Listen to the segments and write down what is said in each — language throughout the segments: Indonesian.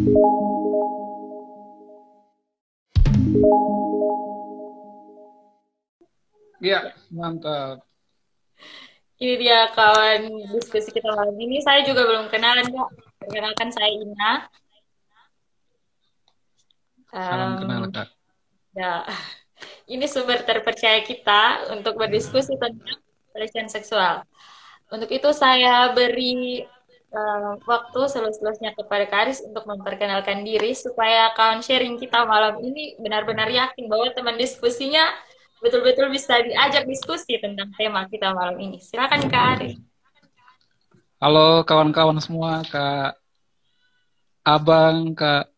Iya, mantap. Ini dia kawan diskusi kita malam ini. Saya juga belum kenalan, Kak. Perkenalkan saya Ina. Salam kenal, Em, Kak. ya, ini sumber terpercaya kita untuk berdiskusi tentang pelecehan seksual. Untuk itu saya beri waktu selus-selusnya kepada Karis untuk memperkenalkan diri supaya kawan sharing kita malam ini benar-benar yakin bahwa teman diskusinya betul-betul bisa diajak diskusi tentang tema kita malam ini. Silakan Kak Aris. Halo kawan-kawan semua, Kak Abang, Kak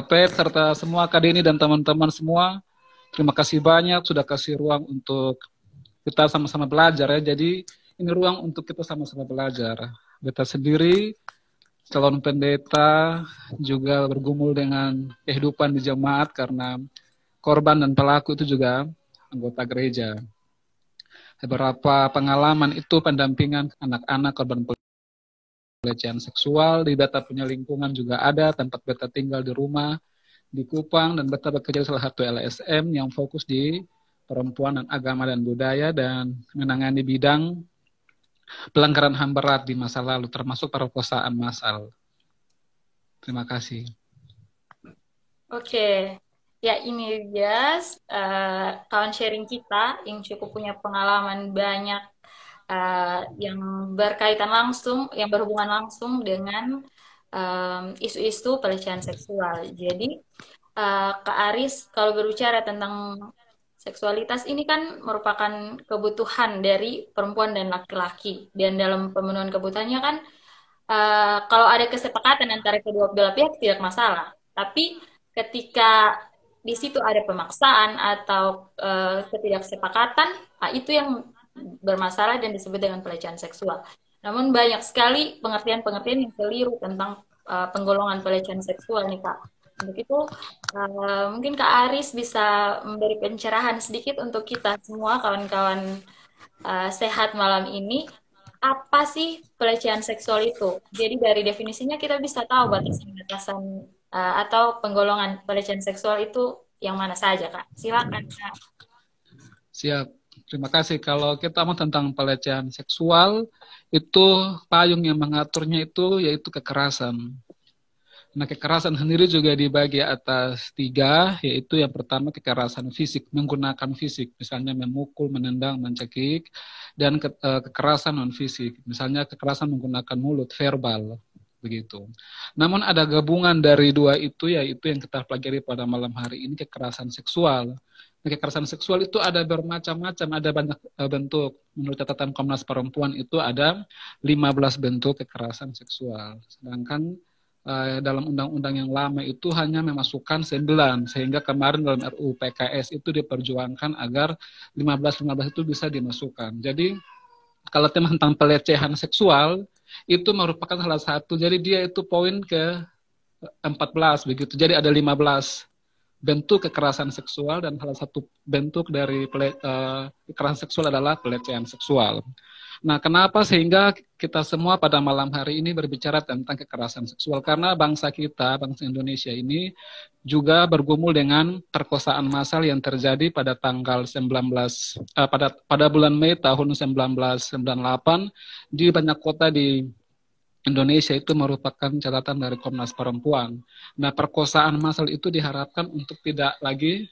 Pet, serta semua Kak Deni dan teman-teman semua. Terima kasih banyak sudah kasih ruang untuk kita sama-sama belajar ya. Jadi ini ruang untuk kita sama-sama belajar. Beta sendiri, calon pendeta, juga bergumul dengan kehidupan di jemaat karena korban dan pelaku itu juga anggota gereja. Beberapa pengalaman itu pendampingan anak-anak korban pelecehan seksual di beta punya lingkungan juga ada, tempat beta tinggal di rumah di Kupang, dan beta bekerja di salah satu LSM yang fokus di perempuan dan agama dan budaya dan menangani bidang pelanggaran HAM berat di masa lalu termasuk perkosaan massal. Terima kasih. Oke, ya ini dia kawan sharing kita yang cukup punya pengalaman banyak yang berkaitan langsung, yang berhubungan langsung dengan isu-isu pelecehan seksual. Jadi, Kak Aris, kalau berbicara tentang seksualitas ini kan merupakan kebutuhan dari perempuan dan laki-laki. Dan dalam pemenuhan kebutuhannya kan kalau ada kesepakatan antara kedua belah pihak tidak masalah. Tapi ketika di situ ada pemaksaan atau ketidaksepakatan, itu yang bermasalah dan disebut dengan pelecehan seksual. Namun banyak sekali pengertian-pengertian yang keliru tentang penggolongan pelecehan seksual nih Kak. Untuk itu mungkin Kak Aris bisa memberi pencerahan sedikit untuk kita semua kawan-kawan sehat malam ini, apa sih pelecehan seksual itu? Jadi dari definisinya kita bisa tahu batasan-batasan atau penggolongan pelecehan seksual itu yang mana saja, Kak. Silakan, Kak. Siap. Terima kasih. Kalau kita mau tentang pelecehan seksual, itu payung yang mengaturnya itu yaitu kekerasan. Nah, kekerasan sendiri juga dibagi atas tiga, yaitu yang pertama kekerasan fisik, menggunakan fisik, misalnya memukul, menendang, mencekik, dan kekerasan non-fisik, misalnya kekerasan menggunakan mulut, verbal, begitu. Namun ada gabungan dari dua itu, yaitu yang kita pelajari pada malam hari ini, kekerasan seksual. Nah, kekerasan seksual itu ada bermacam-macam, ada banyak bentuk. Menurut catatan Komnas Perempuan itu ada 15 bentuk kekerasan seksual. Sedangkan dalam undang-undang yang lama itu hanya memasukkan 9, sehingga kemarin dalam RUU PKS itu diperjuangkan agar 15-15 itu bisa dimasukkan. Jadi kalau tema tentang pelecehan seksual itu merupakan salah satu, jadi dia itu poin ke 14 begitu. Jadi ada 15 bentuk kekerasan seksual dan salah satu bentuk dari kekerasan seksual adalah pelecehan seksual. Nah, kenapa sehingga kita semua pada malam hari ini berbicara tentang kekerasan seksual? Karena bangsa kita, bangsa Indonesia ini juga bergumul dengan perkosaan massal yang terjadi pada tanggal 19 pada bulan Mei tahun 1998 di banyak kota di Indonesia. Itu merupakan catatan dari Komnas Perempuan. Nah, perkosaan massal itu diharapkan untuk tidak lagi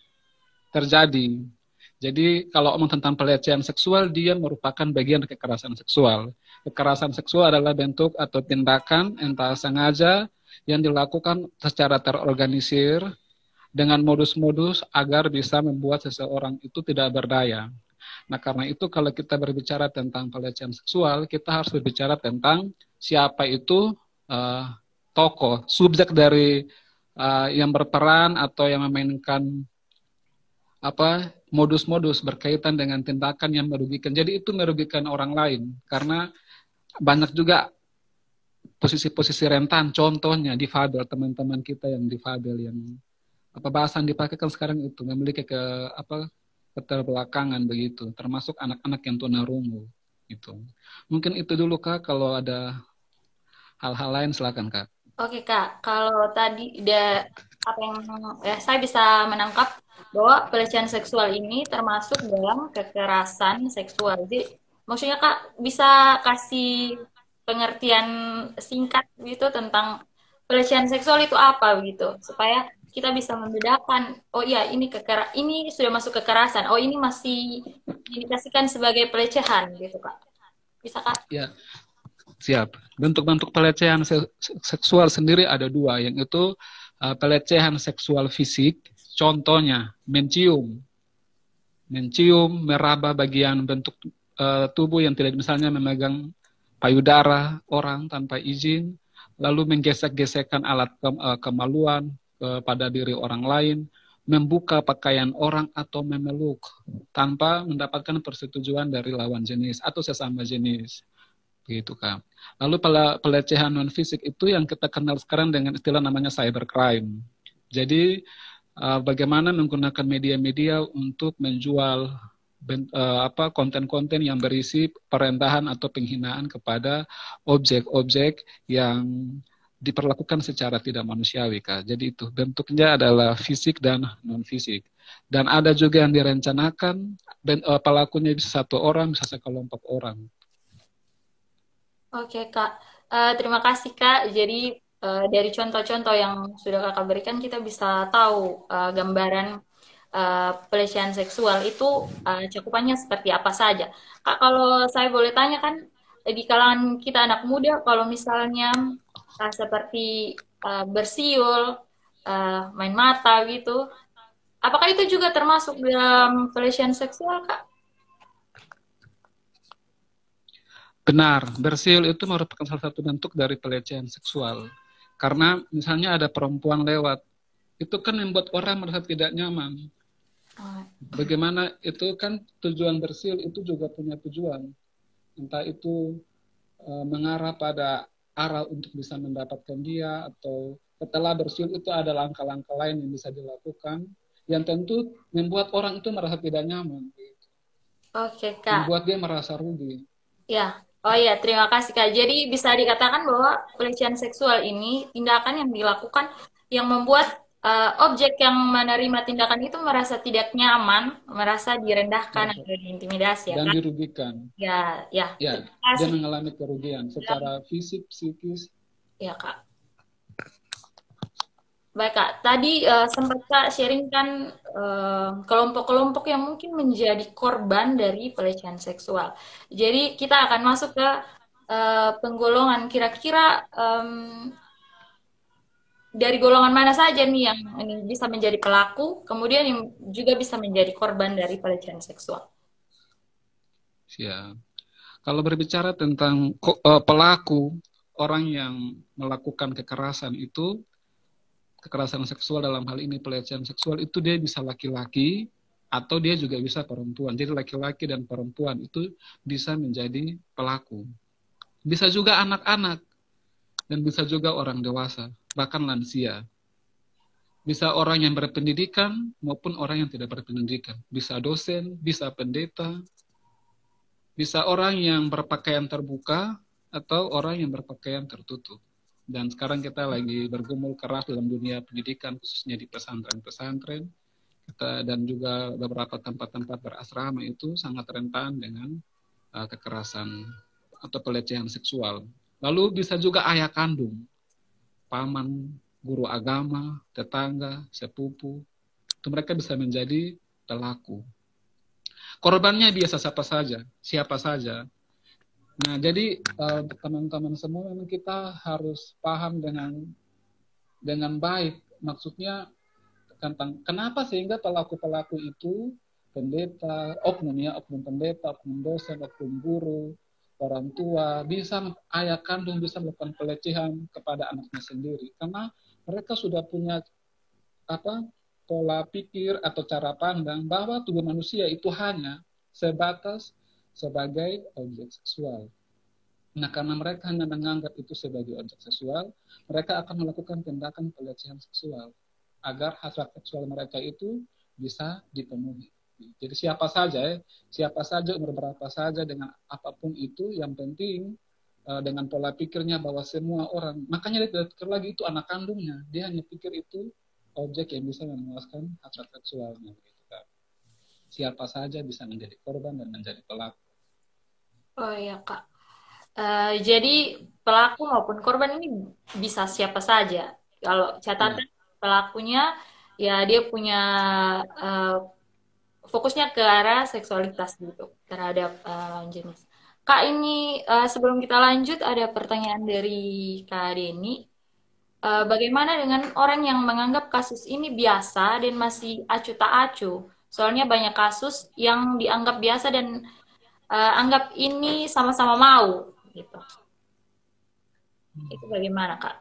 terjadi. Jadi kalau omong tentang pelecehan seksual, dia merupakan bagian kekerasan seksual. Kekerasan seksual adalah bentuk atau tindakan entah sengaja yang dilakukan secara terorganisir dengan modus-modus agar bisa membuat seseorang itu tidak berdaya. Nah, karena itu kalau kita berbicara tentang pelecehan seksual, kita harus berbicara tentang siapa itu uh, tokoh, subjek dari yang berperan atau yang memainkan modus-modus berkaitan dengan tindakan yang merugikan. Jadi itu merugikan orang lain karena banyak juga posisi-posisi rentan. Contohnya difabel, teman-teman kita yang difabel, yang bahasa yang dipakai kan sekarang itu memiliki keterbelakangan begitu, termasuk anak-anak yang tunarungu itu. Mungkin itu dulu Kak, kalau ada hal-hal lain silakan Kak. Oke Kak, kalau tadi apa yang ya saya bisa menangkap bahwa pelecehan seksual ini termasuk dalam kekerasan seksual. Jadi maksudnya Kak bisa kasih pengertian singkat gitu tentang pelecehan seksual itu apa gitu supaya kita bisa membedakan, oh iya ini sudah masuk kekerasan, oh ini masih diindikasikan sebagai pelecehan gitu Kak. Bisa Kak? Ya, siap. Bentuk-bentuk pelecehan seksual sendiri ada dua, yang itu pelecehan seksual fisik, contohnya mencium, meraba bagian bentuk tubuh yang tidak, misalnya memegang payudara orang tanpa izin, lalu menggesek-gesekkan alat kemaluan pada diri orang lain, membuka pakaian orang atau memeluk tanpa mendapatkan persetujuan dari lawan jenis atau sesama jenis, gitu kan. Lalu pelecehan non fisik itu yang kita kenal sekarang dengan istilah namanya cybercrime. Jadi bagaimana menggunakan media-media untuk menjual konten-konten yang berisi perentahan atau penghinaan kepada objek-objek yang diperlakukan secara tidak manusiawi, Kak. Jadi itu bentuknya adalah fisik dan non fisik. Dan ada juga yang direncanakan, pelakunya bisa satu orang, bisa sekelompok orang. Oke, Kak. Terima kasih, Kak. Jadi, dari contoh-contoh yang sudah Kakak berikan, kita bisa tahu gambaran pelecehan seksual itu cakupannya seperti apa saja. Kak, kalau saya boleh tanya kan, di kalangan kita anak muda, kalau misalnya seperti bersiul, main mata gitu, apakah itu juga termasuk dalam pelecehan seksual, Kak? Benar, bersiul itu merupakan salah satu bentuk dari pelecehan seksual. Karena misalnya ada perempuan lewat, itu kan membuat orang merasa tidak nyaman. Oh, Bagaimana itu kan tujuan bersiul itu juga punya tujuan. Entah itu mengarah pada arah untuk bisa mendapatkan dia, atau setelah bersiul itu ada langkah-langkah lain yang bisa dilakukan yang tentu membuat orang itu merasa tidak nyaman, oke, Kak. membuat dia merasa rugi. Ya, oh ya, terima kasih Kak. Jadi bisa dikatakan bahwa pelecehan seksual ini tindakan yang dilakukan yang membuat objek yang menerima tindakan itu merasa tidak nyaman, merasa direndahkan Merasa atau diintimidasi ya dan kan? dirugikan. Ya, ya, Ya, terima dia kasih. mengalami kerugian secara fisik, psikis. Ya Kak. Baik Kak, tadi sempat Kak sharing kan kelompok-kelompok yang mungkin menjadi korban dari pelecehan seksual. Jadi kita akan masuk ke penggolongan kira-kira dari golongan mana saja nih yang ini bisa menjadi pelaku, kemudian yang juga bisa menjadi korban dari pelecehan seksual. Ya. Kalau berbicara tentang pelaku, orang yang melakukan kekerasan itu, kekerasan seksual dalam hal ini pelecehan seksual itu dia bisa laki-laki atau dia juga bisa perempuan. Jadi laki-laki dan perempuan itu bisa menjadi pelaku. Bisa juga anak-anak dan bisa juga orang dewasa, bahkan lansia. Bisa orang yang berpendidikan maupun orang yang tidak berpendidikan. Bisa dosen, bisa pendeta, bisa orang yang berpakaian terbuka atau orang yang berpakaian tertutup. Dan sekarang kita lagi bergumul keras dalam dunia pendidikan, khususnya di pesantren-pesantren. Dan juga beberapa tempat-tempat berasrama itu sangat rentan dengan kekerasan atau pelecehan seksual. Lalu bisa juga ayah kandung, paman, guru agama, tetangga, sepupu. Itu mereka bisa menjadi pelaku. Korbannya biasa siapa saja. Nah, jadi teman-teman semua memang kita harus paham dengan baik. Maksudnya tentang kenapa sehingga pelaku-pelaku itu pendeta, oknum pendeta, oknum dosen, oknum guru, orang tua, ayah kandung bisa melakukan pelecehan kepada anaknya sendiri. Karena mereka sudah punya apa pola pikir atau cara pandang bahwa tubuh manusia itu hanya sebatas sebagai objek seksual. Nah, karena mereka hanya menganggap itu sebagai objek seksual, mereka akan melakukan tindakan pelecehan seksual agar hasrat seksual mereka itu bisa dipenuhi. Jadi siapa saja, umur berapa saja, dengan apapun itu, yang penting dengan pola pikirnya bahwa semua orang, makanya dia tidak pikir lagi itu anak kandungnya, dia hanya pikir itu objek yang bisa memuaskan hasrat seksualnya. Gitu, kan. Siapa saja bisa menjadi korban dan menjadi pelaku. Oh iya Kak. Jadi pelaku maupun korban ini bisa siapa saja. Kalau Ya, catatan pelakunya ya dia punya eh, fokusnya ke arah seksualitas gitu terhadap lawan jenis. Kak ini sebelum kita lanjut ada pertanyaan dari Kak Deni. Bagaimana dengan orang yang menganggap kasus ini biasa dan masih acuh tak acuh? Soalnya banyak kasus yang dianggap biasa dan anggap ini sama-sama mau gitu. Itu bagaimana, Kak?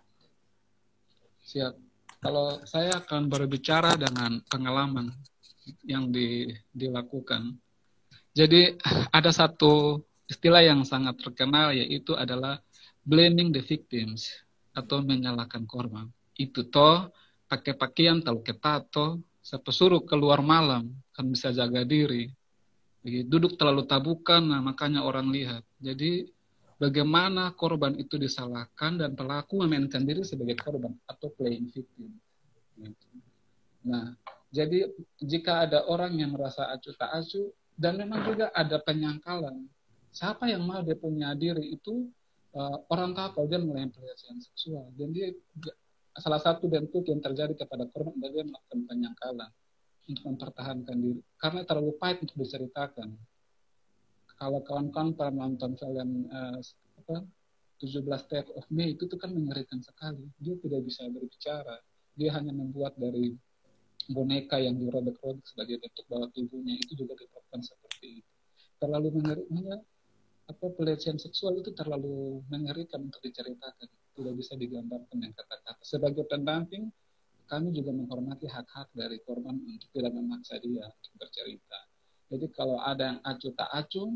siap. Kalau saya akan berbicara dengan pengalaman yang dilakukan. Jadi ada satu istilah yang sangat terkenal yaitu adalah blaming the victims atau menyalahkan korban. Itu toh pakai pakaian terlalu ketat toh, siapa suruh keluar malam kan bisa jaga diri. Begitu, duduk terlalu tabukan, nah makanya orang lihat. Jadi bagaimana korban itu disalahkan dan pelaku memainkan diri sebagai korban atau playing victim. Gitu. Nah, jadi jika ada orang yang merasa acuh tak acuh, dan memang juga ada penyangkalan, siapa yang mau dia punya diri itu orang tahu kalau dia mulai pelecehan seksual, dan dia salah satu bentuk yang terjadi kepada korban adalah dia melakukan penyangkalan untuk mempertahankan diri, karena terlalu pahit untuk diceritakan. Kalau kawan-kawan pernah nonton film apa, 17 Take of Me itu tuh kan mengerikan sekali. Dia tidak bisa berbicara. Dia hanya membuat dari boneka yang dirobek-robek sebagai bentuk bawah tubuhnya itu juga diterapkan seperti itu. Terlalu mengerikan, apa pelecehan seksual itu terlalu mengerikan untuk diceritakan, tidak bisa digambarkan dengan kata-kata. Sebagai pendamping, kami juga menghormati hak-hak dari korban untuk tidak memaksa dia untuk bercerita. Jadi kalau ada yang acuh tak acuh,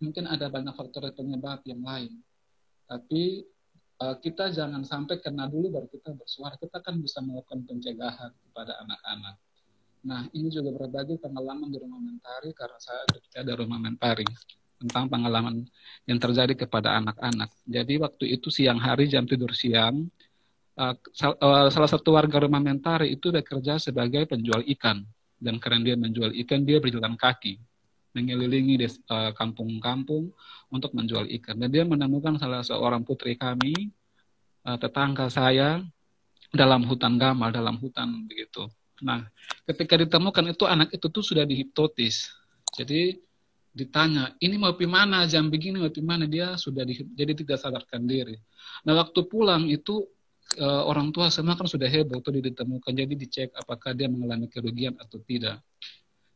mungkin ada banyak faktor penyebab yang lain. Tapi kita jangan sampai kena dulu baru kita bersuara. Kita kan bisa melakukan pencegahan kepada anak-anak. Nah, ini juga berbagi pengalaman di rumah mentari karena saya ada rumah mentari tentang pengalaman yang terjadi kepada anak-anak. Jadi waktu itu siang hari jam tidur siang, salah satu warga rumah mentari itu udah kerja sebagai penjual ikan. Dan karena dia menjual ikan, dia berjalan kaki mengelilingi kampung-kampung untuk menjual ikan. Dan dia menemukan salah seorang putri kami, tetangga saya, dalam hutan gamal, dalam hutan begitu. Nah, ketika ditemukan itu anak itu tuh sudah dihipnotis. Jadi ditanya, ini mau pi mana, jam begini mau pi mana, dia sudah jadi tidak sadarkan diri. Nah, waktu pulang itu orang tua semua kan sudah heboh tuh ditemukan, jadi dicek apakah dia mengalami kerugian atau tidak.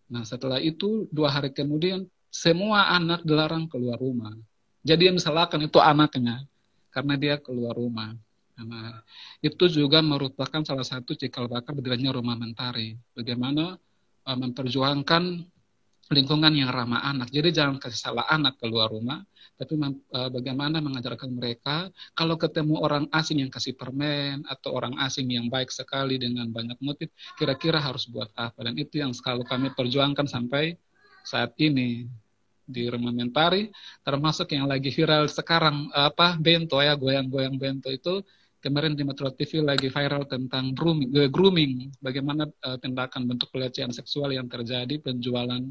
Nah, setelah itu 2 hari kemudian semua anak dilarang keluar rumah. Jadi yang disalahkan itu anaknya karena dia keluar rumah. Nah, itu juga merupakan salah satu cikal bakal berdirinya rumah mentari. Bagaimana memperjuangkan lingkungan yang ramah anak. Jadi jangan kasih salah anak keluar rumah, tapi bagaimana mengajarkan mereka kalau ketemu orang asing yang kasih permen atau orang asing yang baik sekali dengan banyak motif, kira-kira harus buat apa. Dan itu yang selalu kami perjuangkan sampai saat ini di rumah mentari, termasuk yang lagi viral sekarang apa bento ya, goyang-goyang bento itu. Kemarin di Metro TV lagi viral tentang grooming, bagaimana tindakan bentuk pelecehan seksual yang terjadi, penjualan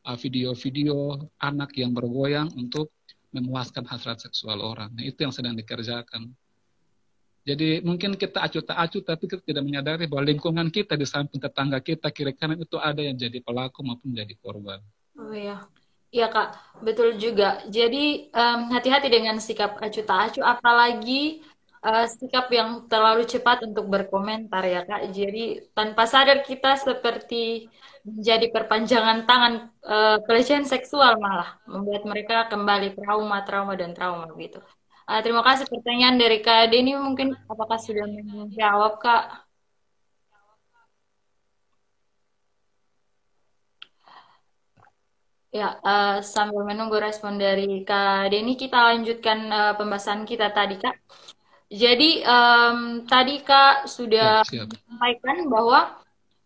video-video anak yang bergoyang untuk memuaskan hasrat seksual orang. Nah, itu yang sedang dikerjakan. Jadi mungkin kita acuh tak acuh, tapi kita tidak menyadari bahwa lingkungan kita di samping tetangga kita, kiri kanan itu ada yang jadi pelaku maupun jadi korban. Oh iya. Iya Kak, betul juga. Jadi hati-hati dengan sikap acuh tak acuh, apalagi sikap yang terlalu cepat untuk berkomentar ya Kak. Jadi tanpa sadar kita seperti menjadi perpanjangan tangan pelecehan seksual malah membuat mereka kembali trauma, trauma dan trauma gitu. Terima kasih pertanyaan dari Kak Denny, mungkin apakah sudah menjawab Kak? Ya, sambil menunggu respon dari Kak Denny, kita lanjutkan pembahasan kita tadi, Kak. Jadi, tadi Kak sudah Ya, siap. sampaikan bahwa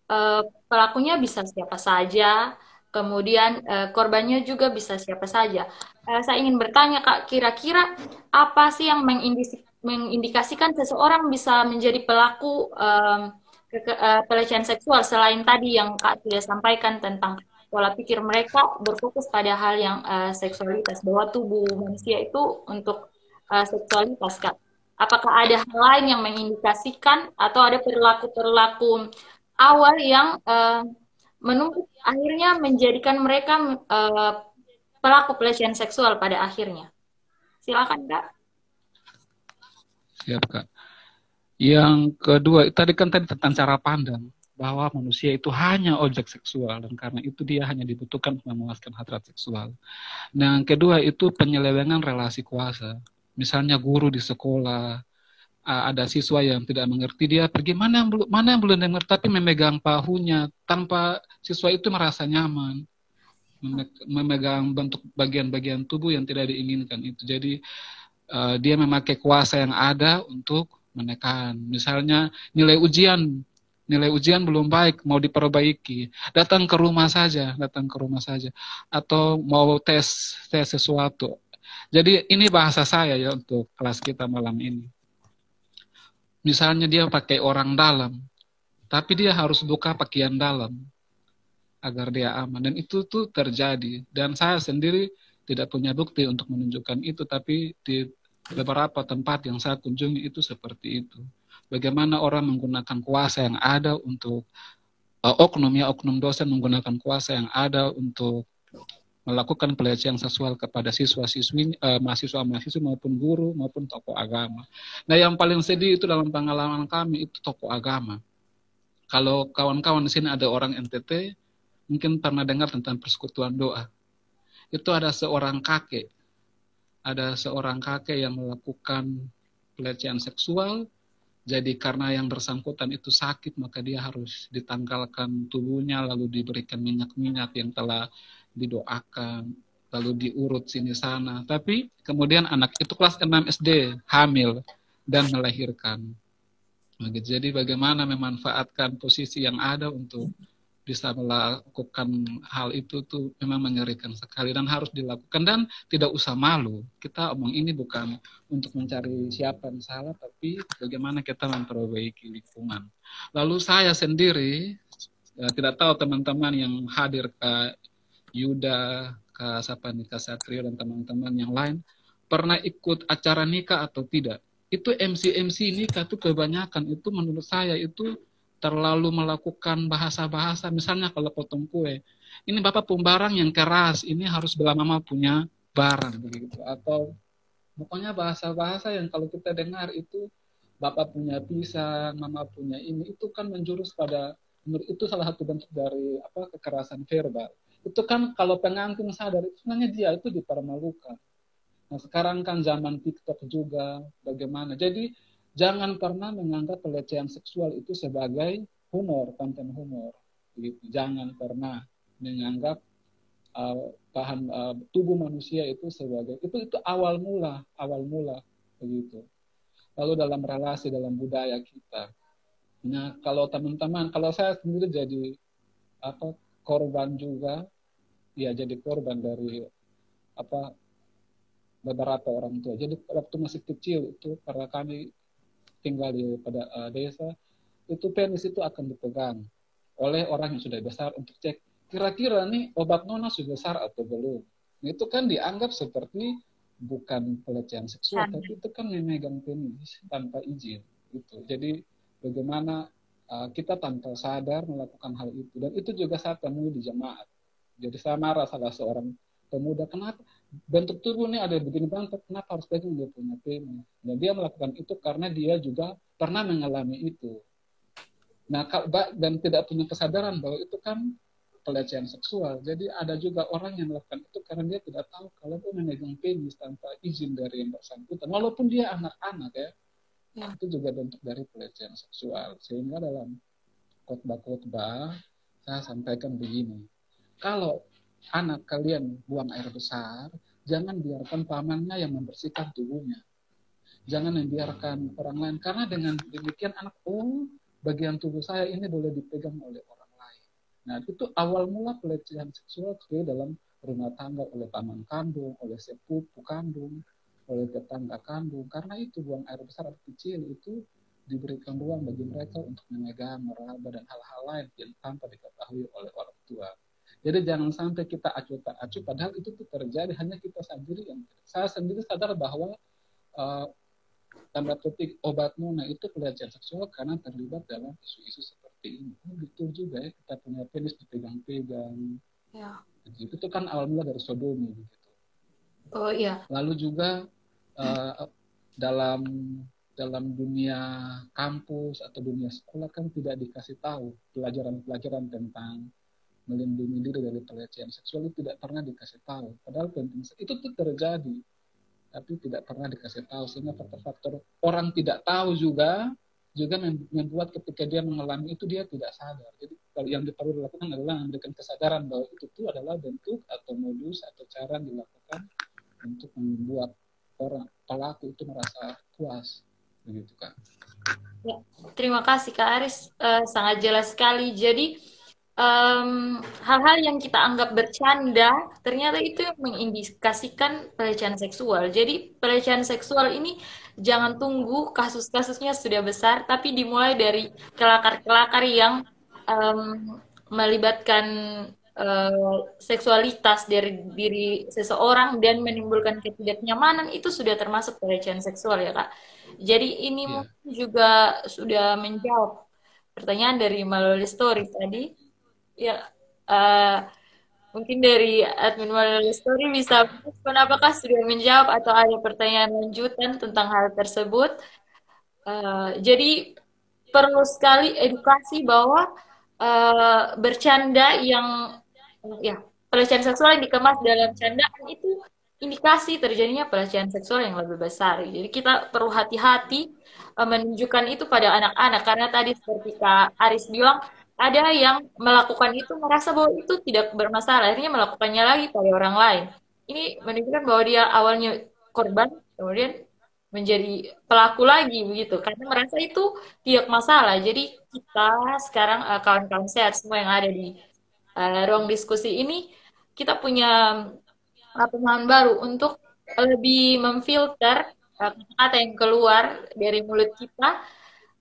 eh, pelakunya bisa siapa saja Kemudian korbannya juga bisa siapa saja. Saya ingin bertanya Kak, kira-kira apa sih yang mengindikasikan seseorang bisa menjadi pelaku pelecehan seksual selain tadi yang Kak sudah sampaikan tentang pola pikir mereka berfokus pada hal yang seksualitas, bahwa tubuh manusia itu untuk seksualitas Kak. Apakah ada hal lain yang mengindikasikan atau ada perilaku-perilaku awal yang menumpuk akhirnya menjadikan mereka pelaku pelecehan seksual pada akhirnya? Silakan Kak. Siap, Kak. Yang kedua, tadi tentang cara pandang bahwa manusia itu hanya objek seksual dan karena itu dia hanya dibutuhkan untuk memuaskan hasrat seksual. Nah, yang kedua itu penyelewengan relasi kuasa. Misalnya guru di sekolah, ada siswa yang tidak mengerti, dia pergi mana yang belum dengar tapi memegang bahunya tanpa siswa itu merasa nyaman, memegang bentuk bagian-bagian tubuh yang tidak diinginkan itu. Jadi dia memakai kuasa yang ada untuk menekan. Misalnya nilai ujian belum baik, mau diperbaiki, datang ke rumah saja, atau mau tes sesuatu. Jadi ini bahasa saya ya untuk kelas kita malam ini. Misalnya dia pakai orang dalam, tapi dia harus buka pakaian dalam agar dia aman. Dan itu tuh terjadi. Dan saya sendiri tidak punya bukti untuk menunjukkan itu, tapi di beberapa tempat yang saya kunjungi itu seperti itu. Bagaimana orang menggunakan kuasa yang ada untuk oknum dosen menggunakan kuasa yang ada untuk melakukan pelecehan seksual kepada siswa-siswi, mahasiswa-mahasiswa maupun guru maupun tokoh agama. Nah, yang paling sedih itu dalam pengalaman kami itu tokoh agama. Kalau kawan-kawan di sini ada orang NTT, mungkin pernah dengar tentang persekutuan doa. Itu ada seorang kakek yang melakukan pelecehan seksual. Jadi karena yang bersangkutan itu sakit, maka dia harus ditanggalkan tubuhnya, lalu diberikan minyak-minyak yang telah didoakan, lalu diurut sini sana. Tapi kemudian anak itu kelas 6 SD, hamil, dan melahirkan. Jadi bagaimana memanfaatkan posisi yang ada untuk bisa melakukan hal itu tuh memang mengerikan sekali dan harus dilakukan dan tidak usah malu. Kita omong ini bukan untuk mencari siapa yang salah, tapi bagaimana kita memperbaiki lingkungan. Lalu saya sendiri, tidak tahu teman-teman yang hadir, Kak Yuda, Kak Sapanika Satrio, dan teman-teman yang lain, pernah ikut acara nikah atau tidak? Itu MC-MC nikah tuh kebanyakan, itu menurut saya itu terlalu melakukan bahasa-bahasa, misalnya kalau potong kue, ini Bapak pembarang yang keras, ini harus bila Mama punya barang, begitu. Atau pokoknya bahasa-bahasa yang kalau kita dengar itu, Bapak punya pisang, Mama punya ini, itu kan menjurus pada, itu salah satu bentuk dari kekerasan verbal. Itu kan kalau pengantin sadar, itu sebenarnya dia itu dipermalukan. Nah sekarang kan zaman TikTok juga, bagaimana. Jadi jangan pernah menganggap pelecehan seksual itu sebagai humor, konten humor. Gitu. Jangan pernah menganggap bahan tubuh manusia itu sebagai itu awal mula begitu. Lalu dalam relasi dalam budaya kita. Nah kalau teman-teman, kalau saya sendiri jadi korban juga, ya jadi korban dari beberapa orang tua. Jadi waktu masih kecil itu karena kami tinggal di pada desa, itu penis itu akan dipegang oleh orang yang sudah besar untuk cek kira-kira nih obat nona sudah besar atau belum. Nah, itu kan dianggap seperti bukan pelecehan seksual, tapi itu kan memegang penis tanpa izin. Gitu. Jadi bagaimana kita tanpa sadar melakukan hal itu. Dan itu juga saya temui di jemaat. Jadi saya marah salah seorang pemuda, kenapa bentuk tubuh ini ada begini banget, kenapa harus pegang dia punya penis? Dan dia melakukan itu karena dia juga pernah mengalami itu. Nah, dan tidak punya kesadaran bahwa itu kan pelecehan seksual. Jadi ada juga orang yang melakukan itu karena dia tidak tahu kalau dia memegang penis tanpa izin dari yang bersangkutan. Walaupun dia anak-anak ya, itu juga bentuk dari pelecehan seksual. Sehingga dalam khotbah-khotbah saya sampaikan begini, kalau anak kalian buang air besar, jangan biarkan pamannya yang membersihkan tubuhnya. Jangan membiarkan orang lain, karena dengan demikian anak, bagian tubuh saya ini boleh dipegang oleh orang lain. Nah, itu awal mula pelecehan seksual itu dalam rumah tangga oleh paman kandung, oleh sepupu kandung, oleh tetangga kandung. Karena itu buang air besar atau kecil itu diberikan ruang bagi mereka untuk memegang, meraba, dan hal-hal lain yang tanpa diketahui oleh orang tua. Jadi jangan sampai kita acuh tak acuh, padahal itu tuh terjadi, hanya kita sendiri yang saya sendiri sadar bahwa uh, tanda petik obat Nona itu pelecehan seksual karena terlibat dalam isu-isu seperti ini. Oh, betul juga ya, kita punya penis dipegang-pegang. Ya. Itu tuh kan awal mula dari sodomi begitu. Oh iya. Lalu juga dalam dalam dunia kampus atau dunia sekolah kan tidak dikasih tahu pelajaran-pelajaran tentang melindungi diri dari pelecehan seksual itu tidak pernah dikasih tahu. Padahal penting itu tuh terjadi, tapi tidak pernah dikasih tahu sehingga faktor-faktor orang tidak tahu juga membuat ketika dia mengalami itu dia tidak sadar. Jadi kalau yang perlu dilakukan adalah memberikan kesadaran bahwa itu tuh adalah bentuk atau modus atau cara dilakukan untuk membuat orang pelaku itu merasa puas, begitu kan? Ya, terima kasih Kak Aris, sangat jelas sekali. Jadi hal-hal yang kita anggap bercanda ternyata itu yang mengindikasikan pelecehan seksual. Jadi pelecehan seksual ini jangan tunggu kasus-kasusnya sudah besar, tapi dimulai dari kelakar-kelakar yang melibatkan seksualitas dari diri seseorang dan menimbulkan ketidaknyamanan, itu sudah termasuk pelecehan seksual ya Kak. Jadi ini Iya. mungkin juga sudah menjawab pertanyaan dari melalui story tadi. Ya, mungkin dari admin melalui story bisa respon apakah sudah menjawab atau ada pertanyaan lanjutan tentang hal tersebut. Jadi perlu sekali edukasi bahwa bercanda yang ya pelecehan seksual yang dikemas dalam candaan itu indikasi terjadinya pelecehan seksual yang lebih besar. Jadi kita perlu hati-hati menunjukkan itu pada anak-anak karena tadi seperti Kak Aris bilang ada yang melakukan itu merasa bahwa itu tidak bermasalah, akhirnya melakukannya lagi pada orang lain. Ini menunjukkan bahwa dia awalnya korban, kemudian menjadi pelaku lagi begitu karena merasa itu tidak masalah. Jadi kita sekarang kawan-kawan sehat semua yang ada di ruang diskusi ini kita punya pemahaman baru untuk lebih memfilter kata-kata yang keluar dari mulut kita.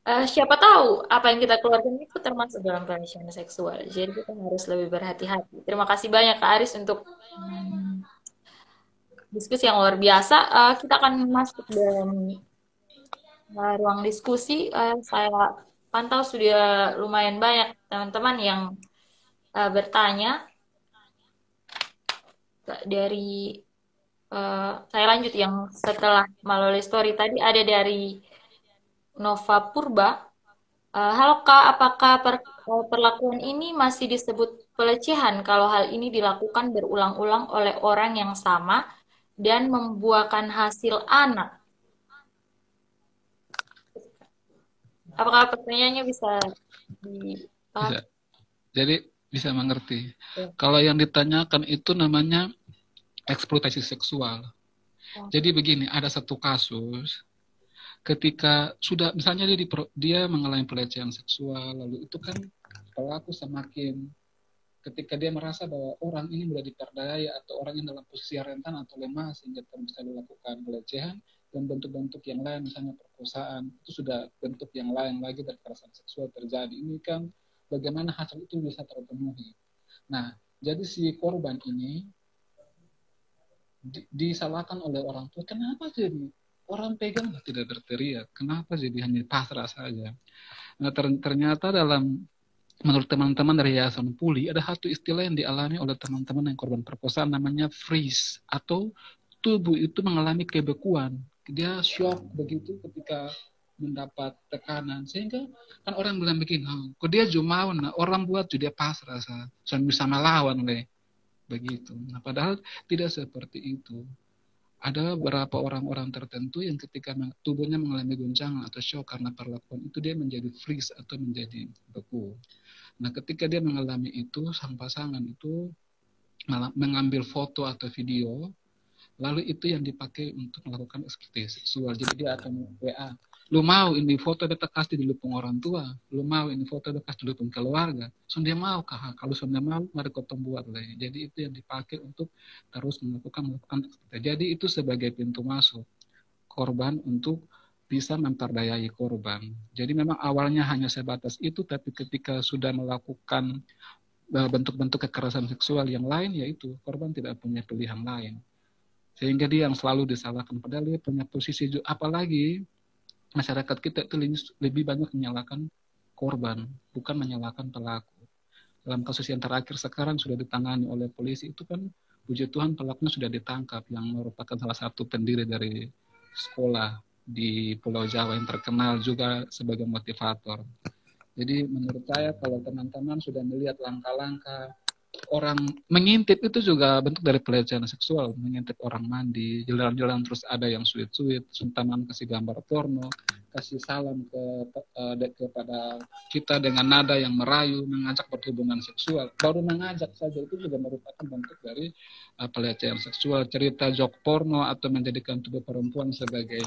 Siapa tahu apa yang kita keluarkan itu termasuk dalam pelecehan seksual. Jadi kita harus lebih berhati-hati. Terima kasih banyak Kak Aris untuk diskusi yang luar biasa. Kita akan masuk dalam ruang diskusi. Saya pantau sudah lumayan banyak teman-teman yang bertanya. Dari saya lanjut yang setelah melalui story tadi ada dari Nova Purba. Halo Kak, apakah perlakuan ini masih disebut pelecehan kalau hal ini dilakukan berulang-ulang oleh orang yang sama dan membuahkan hasil anak? Apakah pertanyaannya bisa dipahami? Bisa. Jadi bisa mengerti. Ya. Kalau yang ditanyakan itu namanya eksploitasi seksual. Jadi begini, ada satu kasus ketika sudah misalnya dia mengalami pelecehan seksual, lalu itu kan pelaku semakin ketika dia merasa bahwa orang ini mudah diperdaya atau orang ini dalam posisi rentan atau lemah sehingga bisa dilakukan pelecehan dan bentuk-bentuk yang lain misalnya perkosaan itu sudah bentuk yang lain lagi dari kekerasan seksual terjadi. Ini kan bagaimana hasil itu bisa terpenuhi. Nah, jadi si korban ini disalahkan oleh orang tua. Kenapa jadi orang pegang tidak berteriak? Kenapa jadi hanya pasrah saja? Nah, ternyata menurut teman-teman dari Yayasan Puli, ada satu istilah yang dialami oleh teman-teman yang korban perkosaan namanya freeze, atau tubuh itu mengalami kebekuan. Dia shock begitu ketika mendapat tekanan. Sehingga kan orang bilang begini, kok dia jumawan, nah, orang buat dia pasrah, saya bisa melawan leh. Begitu. Nah, padahal tidak seperti itu. Ada beberapa orang-orang tertentu yang ketika tubuhnya mengalami goncangan atau shock karena perlakuan itu dia menjadi freeze atau menjadi beku. Nah, ketika dia mengalami itu, sang pasangan itu mengambil foto atau video, lalu itu yang dipakai untuk melakukan eksploitasi seksual. Jadi dia akan WA, Lu mau ini foto beta kasih di lupung orang tua, lu mau ini foto beta kasih di lupung keluarga, so dia mau kah? Kalau so dia mau, mari kotong buat lah. Jadi itu yang dipakai untuk terus melakukan. Jadi itu sebagai pintu masuk korban untuk bisa memperdayai korban. Jadi memang awalnya hanya sebatas itu, tapi ketika sudah melakukan bentuk-bentuk kekerasan seksual yang lain, yaitu korban tidak punya pilihan lain. Sehingga dia yang selalu disalahkan. Padahal dia punya posisi, apalagi masyarakat kita itu lebih banyak menyalahkan korban, bukan menyalahkan pelaku. Dalam kasus yang terakhir sekarang sudah ditangani oleh polisi, itu kan puji Tuhan pelakunya sudah ditangkap, yang merupakan salah satu pendiri dari sekolah di Pulau Jawa yang terkenal juga sebagai motivator. Jadi menurut saya kalau teman-teman sudah melihat langkah-langkah orang mengintip, itu juga bentuk dari pelecehan seksual. Mengintip orang mandi, jalan-jalan terus ada yang sweet-sweet, sentaman kasih gambar porno, kasih salam kepada kita dengan nada yang merayu, mengajak berhubungan seksual. Baru mengajak saja itu juga merupakan bentuk dari pelecehan seksual. Cerita jok porno atau menjadikan tubuh perempuan sebagai,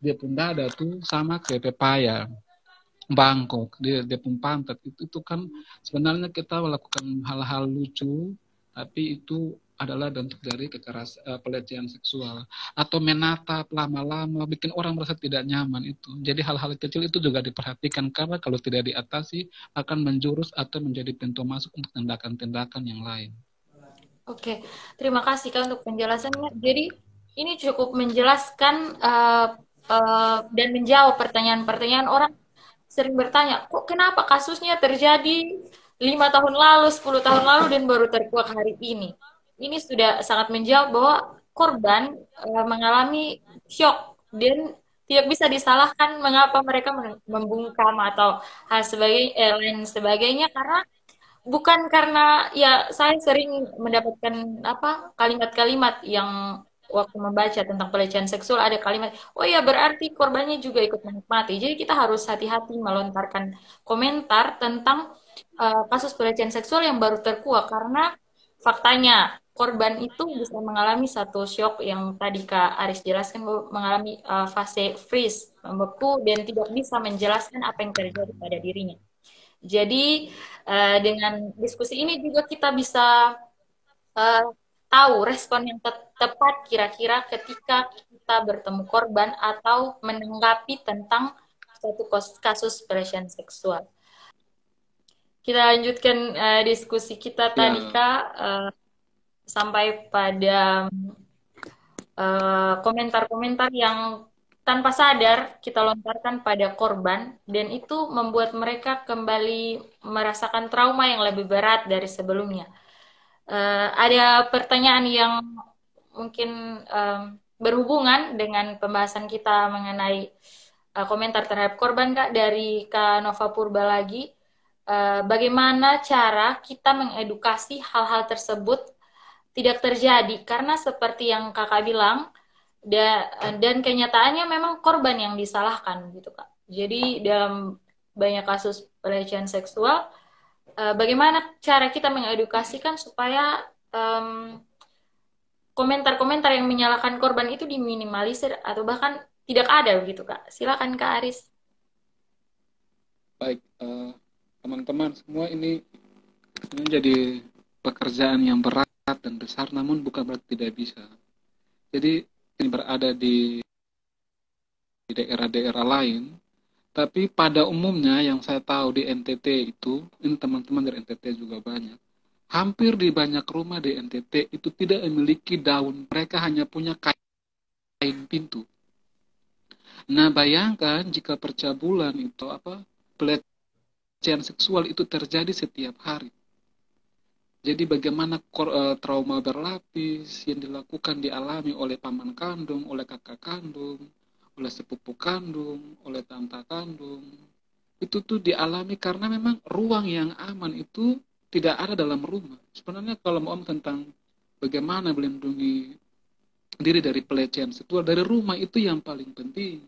dia pun dada tuh sama kayak pepaya, bangkok, dia pun pantat, itu kan sebenarnya kita melakukan hal-hal lucu, tapi itu adalah bentuk dari pelecehan seksual. Atau menatap lama-lama bikin orang merasa tidak nyaman itu. Jadi hal-hal kecil itu juga diperhatikan, karena kalau tidak diatasi akan menjurus atau menjadi pintu masuk untuk tindakan-tindakan yang lain. Oke, terima kasih Kak untuk penjelasannya. Jadi ini cukup menjelaskan dan menjawab pertanyaan-pertanyaan orang sering bertanya, kok kenapa kasusnya terjadi 5 tahun lalu, 10 tahun lalu, dan baru terkuak hari ini. Ini sudah sangat menjawab bahwa korban mengalami shock dan tidak bisa disalahkan mengapa mereka membungkam atau hal lain sebagainya, karena bukan karena ya saya sering mendapatkan kalimat-kalimat yang waktu membaca tentang pelecehan seksual ada kalimat, oh ya berarti korbannya juga ikut menikmati. Jadi kita harus hati-hati melontarkan komentar tentang kasus pelecehan seksual yang baru terkuak, karena faktanya korban itu bisa mengalami satu shock yang tadi Kak Aris jelaskan, mengalami fase freeze, membeku, dan tidak bisa menjelaskan apa yang terjadi pada dirinya. Jadi dengan diskusi ini juga kita bisa tahu respon yang tepat kira-kira ketika kita bertemu korban atau menanggapi tentang suatu kasus pelecehan seksual. Kita lanjutkan diskusi kita tadi Kak, sampai pada komentar-komentar yang tanpa sadar kita lontarkan pada korban, dan itu membuat mereka kembali merasakan trauma yang lebih berat dari sebelumnya. Ada pertanyaan yang mungkin berhubungan dengan pembahasan kita mengenai komentar terhadap korban, Kak, dari Kak Nova Purba lagi. Bagaimana cara kita mengedukasi hal-hal tersebut tidak terjadi? Karena seperti yang Kakak bilang, dan kenyataannya memang korban yang disalahkan gitu Kak. Jadi dalam banyak kasus pelecehan seksual, bagaimana cara kita mengedukasikan supaya komentar-komentar yang menyalahkan korban itu diminimalisir atau bahkan tidak ada begitu Kak. Silakan Kak Aris. Baik, teman-teman semua, ini menjadi pekerjaan yang berat dan besar, namun bukan berarti tidak bisa. Jadi ini berada di daerah-daerah lain, tapi pada umumnya yang saya tahu di NTT itu, ini teman-teman dari NTT juga banyak, hampir di banyak rumah di NTT itu tidak memiliki daun, mereka hanya punya kain pintu. Nah bayangkan jika percabulan itu pelecehan seksual itu terjadi setiap hari. Jadi bagaimana trauma berlapis yang dialami oleh paman kandung, oleh kakak kandung, oleh sepupu kandung, oleh tante kandung. Itu tuh dialami karena memang ruang yang aman itu tidak ada dalam rumah. Sebenarnya kalau mau tentang bagaimana melindungi diri dari pelecehan seksual, dari rumah itu yang paling penting.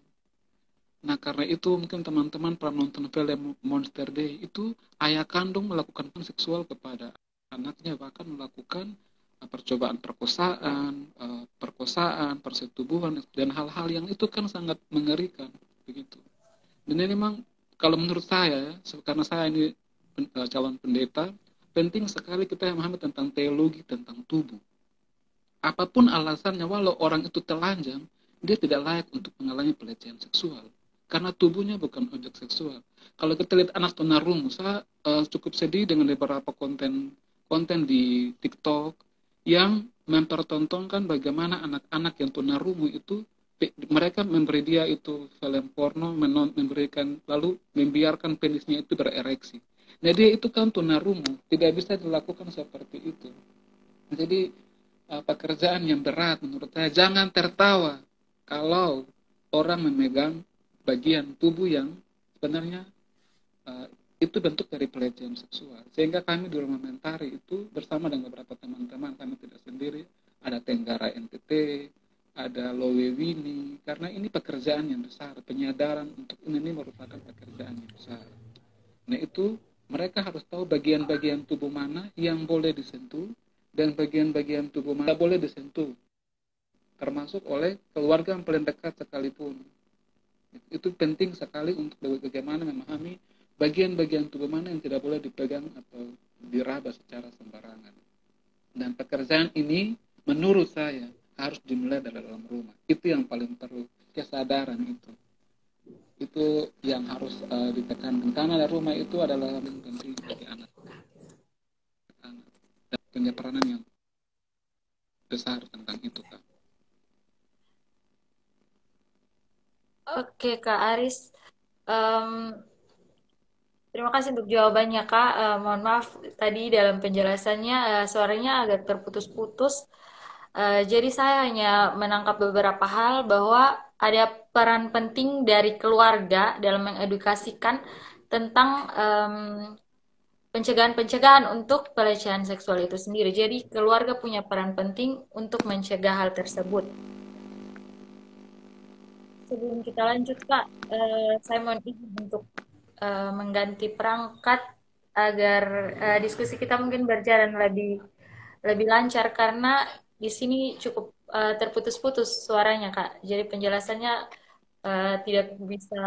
Nah karena itu mungkin teman-teman pernah nonton film Monster Day, itu ayah kandung melakukan seksual kepada anaknya, bahkan melakukan percobaan perkosaan, persetubuhan, dan hal-hal yang itu kan sangat mengerikan. begitu. Dan ini memang kalau menurut saya, karena saya ini calon pendeta, penting sekali kita memahami tentang teologi tentang tubuh. Apapun alasannya, walau orang itu telanjang, dia tidak layak untuk mengalami pelecehan seksual. Karena tubuhnya bukan objek seksual. Kalau kita lihat anak tunarungu, saya cukup sedih dengan beberapa konten di TikTok yang mempertontonkan bagaimana anak-anak yang tunarungu itu mereka memberi dia itu film porno, memberikan lalu membiarkan penisnya itu berereksi. Nah dia itu kan tunarungu, tidak bisa dilakukan seperti itu. Jadi pekerjaan yang berat menurut saya. Jangan tertawa kalau orang memegang bagian tubuh yang sebenarnya itu bentuk dari pelecehan seksual. Sehingga kami di Rumah Mentari itu bersama dengan beberapa teman-teman, kami tidak sendiri, ada Tenggara NTT, ada Lowewini, karena ini pekerjaan yang besar, penyadaran untuk ini merupakan pekerjaan yang besar. Nah itu mereka harus tahu bagian-bagian tubuh mana yang boleh disentuh dan bagian-bagian tubuh mana boleh disentuh, termasuk oleh keluarga yang paling dekat sekalipun. Itu penting sekali untuk bagaimana memahami bagian-bagian tubuh mana yang tidak boleh dipegang atau diraba secara sembarangan. Dan pekerjaan ini menurut saya harus dimulai dari dalam rumah. Itu yang paling perlu, kesadaran itu. Itu yang harus ditekankan. Karena dari rumah itu adalah yang penting bagi anak. Dan punya peranan yang besar tentang itu, Kak. Oke, Kak Aris. Em, Terima kasih untuk jawabannya, Kak. Mohon maaf tadi dalam penjelasannya suaranya agak terputus-putus. Jadi saya hanya menangkap beberapa hal bahwa ada peran penting dari keluarga dalam mengedukasikan tentang pencegahan-pencegahan untuk pelecehan seksual itu sendiri. Jadi keluarga punya peran penting untuk mencegah hal tersebut. Sebelum kita lanjut, Kak, saya mohon izin untuk mengganti perangkat agar diskusi kita mungkin berjalan lebih lebih lancar karena di sini cukup terputus-putus suaranya, Kak. Jadi penjelasannya tidak bisa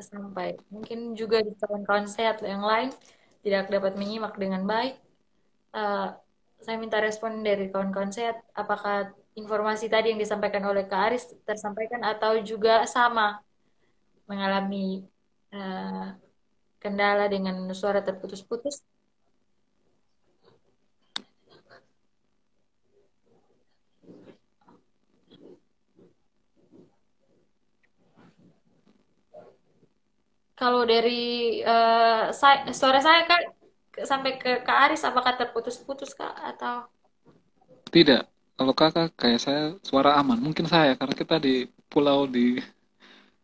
sampai. Mungkin juga di kawan-kawan sehat yang lain tidak dapat menyimak dengan baik. Eh, saya minta respon dari kawan-kawan sehat. Apakah informasi tadi yang disampaikan oleh Kak Aris tersampaikan atau juga sama mengalami eh, kendala dengan suara terputus-putus? Kalau dari suara saya Kak sampai ke Kak Aris apakah terputus-putus Kak atau Tidak, kalau kakak kayak saya suara aman. Mungkin saya karena kita di pulau di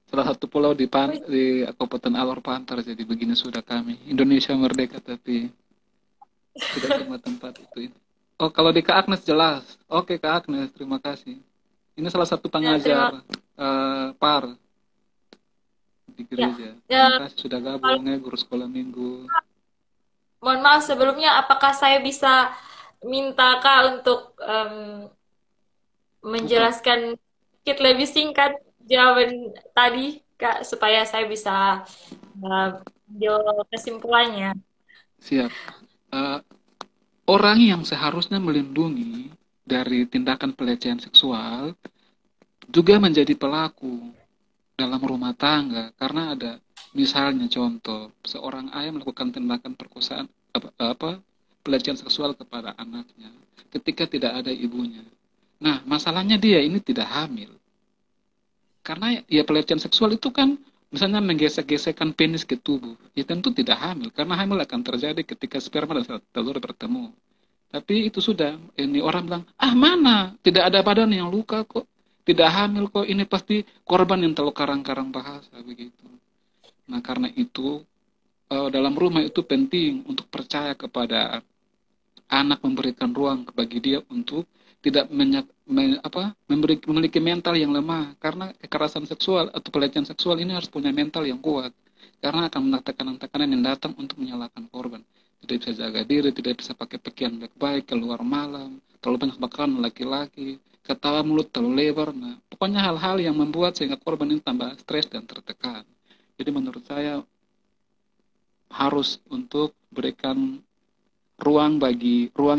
salah satu pulau di Kabupaten Alor Pantar, jadi begini sudah kami. Indonesia merdeka tapi tidak semua tempat itu. Oh, kalau di Kak Agnes jelas. Oke, Kak Agnes, terima kasih. Ini salah satu ya terima pengajar PAR di ya, gereja. ya Terima kasih sudah kalau- gabung ya guru sekolah minggu. mohon maaf sebelumnya apakah saya bisa minta Kak untuk Bukan. menjelaskan sedikit lebih singkat jawaban tadi Kak supaya saya bisa ambil kesimpulannya. Siap. Eh, Orang yang seharusnya melindungi dari tindakan pelecehan seksual juga menjadi pelaku dalam rumah tangga karena ada misalnya contoh seorang ayah melakukan tindakan perkosaan pelecehan seksual kepada anaknya ketika tidak ada ibunya. Nah, masalahnya dia ini tidak hamil. Karena ya pelecehan seksual itu kan misalnya menggesek-gesekkan penis ke tubuh. Ya tentu tidak hamil karena hamil akan terjadi ketika sperma dan telur bertemu. Tapi itu sudah, ini orang bilang, ah mana, tidak ada badan yang luka kok, tidak hamil kok, ini pasti korban yang terlalu karang-karang bahasa, begitu. Nah karena itu, dalam rumah itu penting untuk percaya kepada anak, memberikan ruang bagi dia untuk tidak memiliki mental yang lemah, karena kekerasan seksual atau pelecehan seksual ini harus punya mental yang kuat, karena akan mendapat tekanan-tekanan yang datang untuk menyalahkan korban. Tidak bisa jaga diri, tidak bisa pakai pakaian baik-baik, keluar malam, terlalu banyak bakalan laki-laki, ketawa mulut terlalu lebar. Nah, pokoknya hal-hal yang membuat sehingga korban ini tambah stres dan tertekan. Jadi menurut saya harus untuk berikan ruang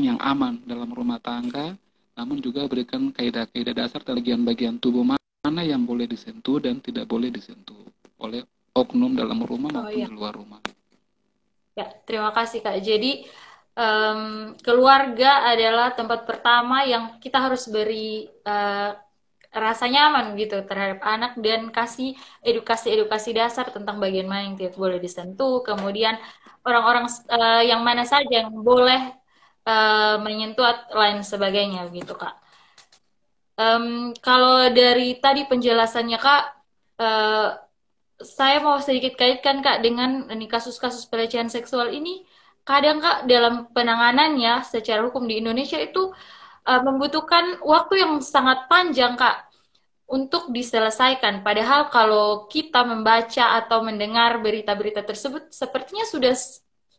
yang aman dalam rumah tangga, namun juga berikan kaidah-kaidah dasar dan bagian-bagian tubuh mana yang boleh disentuh dan tidak boleh disentuh oleh oknum dalam rumah Oh maupun iya. di luar rumah. Ya, terima kasih Kak. Jadi keluarga adalah tempat pertama yang kita harus beri rasa nyaman gitu terhadap anak dan kasih edukasi-edukasi dasar tentang bagian mana yang tidak boleh disentuh, kemudian orang-orang yang mana saja yang boleh menyentuh lain sebagainya gitu Kak. Kalau dari tadi penjelasannya Kak, eh, saya mau sedikit kaitkan Kak dengan ini kasus-kasus pelecehan seksual ini. Kadang Kak dalam penanganannya secara hukum di Indonesia itu membutuhkan waktu yang sangat panjang Kak untuk diselesaikan. Padahal kalau kita membaca atau mendengar berita-berita tersebut, sepertinya sudah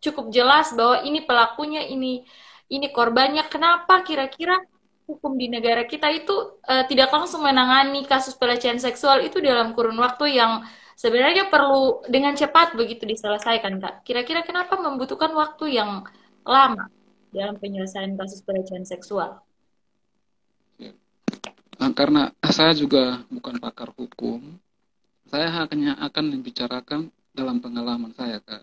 cukup jelas bahwa ini pelakunya, ini korbannya. Kenapa kira-kira hukum di negara kita itu tidak langsung menangani kasus pelecehan seksual itu dalam kurun waktu yang sebenarnya perlu dengan cepat begitu diselesaikan, Kak? Kira-kira kenapa membutuhkan waktu yang lama dalam penyelesaian kasus pelecehan seksual? Ya. Karena saya juga bukan pakar hukum, saya hanya akan membicarakan dalam pengalaman saya, Kak.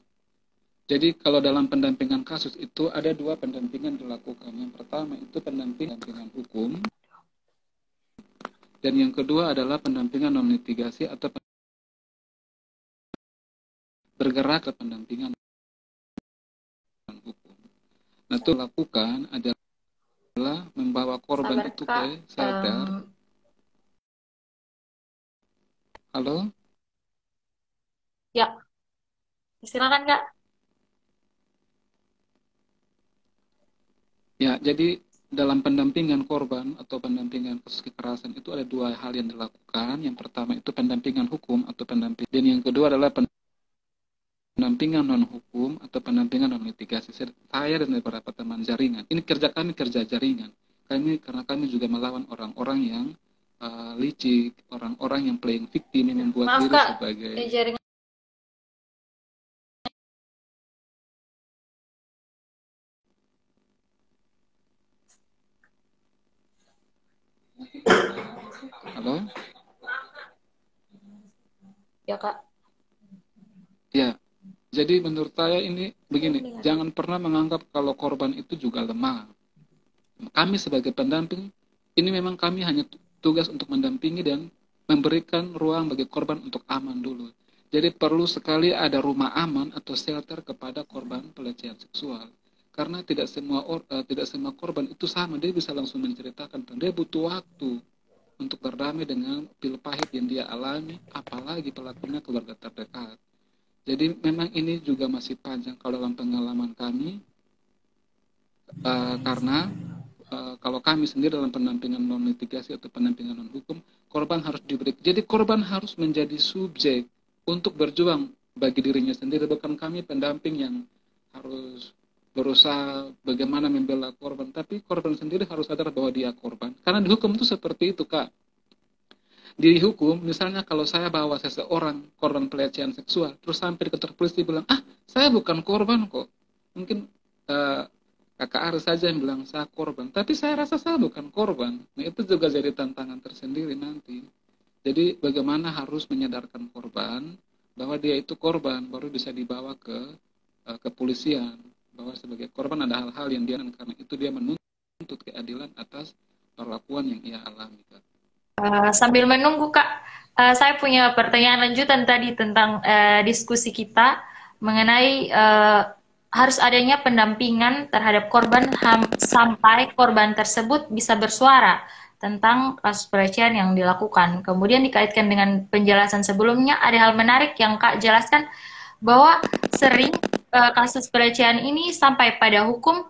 Jadi kalau dalam pendampingan kasus itu ada dua pendampingan dilakukan. Yang pertama itu pendampingan hukum, dan yang kedua adalah pendampingan non litigasi atau bergerak ke pendampingan hukum. Nah, itu lakukan adalah membawa korban Sabar, itu Kak. ke shelter. Halo? Ya, silakan, Kak. Ya, jadi dalam pendampingan korban atau pendampingan kasus kekerasan itu ada dua hal yang dilakukan. Yang pertama itu pendampingan hukum atau pendampingan, dan yang kedua adalah pendampingan non hukum atau pendampingan non litigasi. Saya dan beberapa teman jaringan. Ini kami kerja jaringan. Karena kami juga melawan orang-orang yang licik, orang-orang yang playing victim, yang membuat Maaf, diri Kak. sebagai Jaringan. halo? Ya, Kak. Ya. Jadi menurut saya ini begini, jangan pernah menganggap kalau korban itu juga lemah. Kami sebagai pendamping, ini memang kami hanya tugas untuk mendampingi dan memberikan ruang bagi korban untuk aman dulu. Jadi perlu sekali ada rumah aman atau shelter kepada korban pelecehan seksual. Karena tidak semua korban itu sama, dia bisa langsung menceritakan, dia butuh waktu untuk berdamai dengan pil pahit yang dia alami, apalagi pelakunya keluarga terdekat. Jadi memang ini juga masih panjang kalau dalam pengalaman kami, karena kalau kami sendiri dalam pendampingan non litigasi atau pendampingan non hukum, korban harus diberi. Jadi korban harus menjadi subjek untuk berjuang bagi dirinya sendiri, bukan kami pendamping yang harus berusaha bagaimana membela korban, tapi korban sendiri harus sadar bahwa dia korban. Karena di hukum itu seperti itu, Kak. Di hukum, misalnya kalau saya bawa seseorang korban pelecehan seksual, terus sampai di kantor polisi bilang, saya bukan korban kok. Mungkin kakak Aris saja yang bilang, saya korban. Tapi saya rasa saya bukan korban. Nah, itu juga jadi tantangan tersendiri nanti. Jadi bagaimana harus menyadarkan korban, bahwa dia itu korban, baru bisa dibawa ke kepolisian. Bahwa sebagai korban ada hal-hal yang dia, karena itu dia menuntut keadilan atas perlakuan yang ia alami, Kak. Sambil menunggu Kak, saya punya pertanyaan lanjutan tadi tentang diskusi kita mengenai harus adanya pendampingan terhadap korban sampai korban tersebut bisa bersuara tentang kasus pelecehan yang dilakukan. Kemudian dikaitkan dengan penjelasan sebelumnya, ada hal menarik yang Kak jelaskan bahwa sering kasus pelecehan ini sampai pada hukum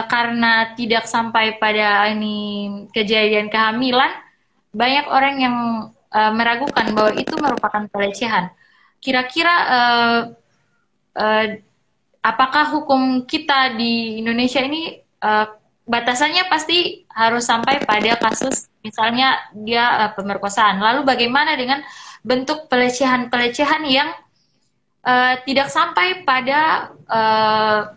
karena tidak sampai pada ini kejadian kehamilan. Banyak orang yang meragukan bahwa itu merupakan pelecehan. Kira-kira apakah hukum kita di Indonesia ini batasannya pasti harus sampai pada kasus misalnya dia pemerkosaan. Lalu bagaimana dengan bentuk pelecehan-pelecehan yang tidak sampai pada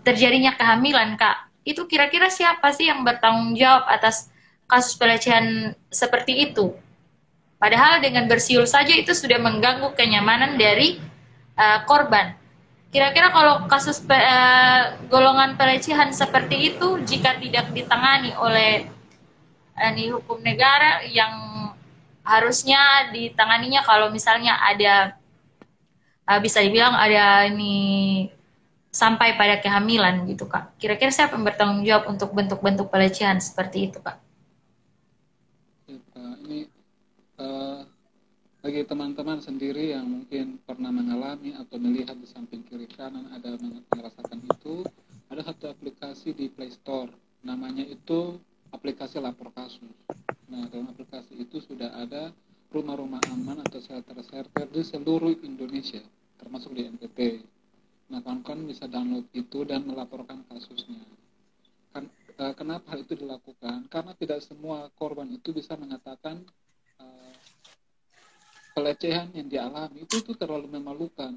terjadinya kehamilan, Kak? Itu kira-kira siapa sih yang bertanggung jawab atas kasus pelecehan seperti itu? Padahal dengan bersiul saja itu sudah mengganggu kenyamanan dari korban. Kira-kira kalau kasus golongan pelecehan seperti itu jika tidak ditangani oleh hukum negara yang harusnya ditanganinya, kalau misalnya ada bisa dibilang ada ini sampai pada kehamilan gitu, Kak. Kira-kira siapa yang bertanggung jawab untuk bentuk-bentuk pelecehan seperti itu, Kak? Ya, ini uh, bagi teman-teman sendiri yang mungkin pernah mengalami atau melihat di samping kiri kanan ada merasakan itu, ada satu aplikasi di Play Store, namanya itu aplikasi lapor kasus. Nah, dalam aplikasi itu sudah ada rumah-rumah aman atau shelter-shelter di seluruh Indonesia, termasuk di NTT. Nah, kawan-kawan bisa download itu dan melaporkan kasusnya. Kenapa hal itu dilakukan? Karena tidak semua korban itu bisa mengatakan uh, pelecehan yang dialami itu terlalu memalukan.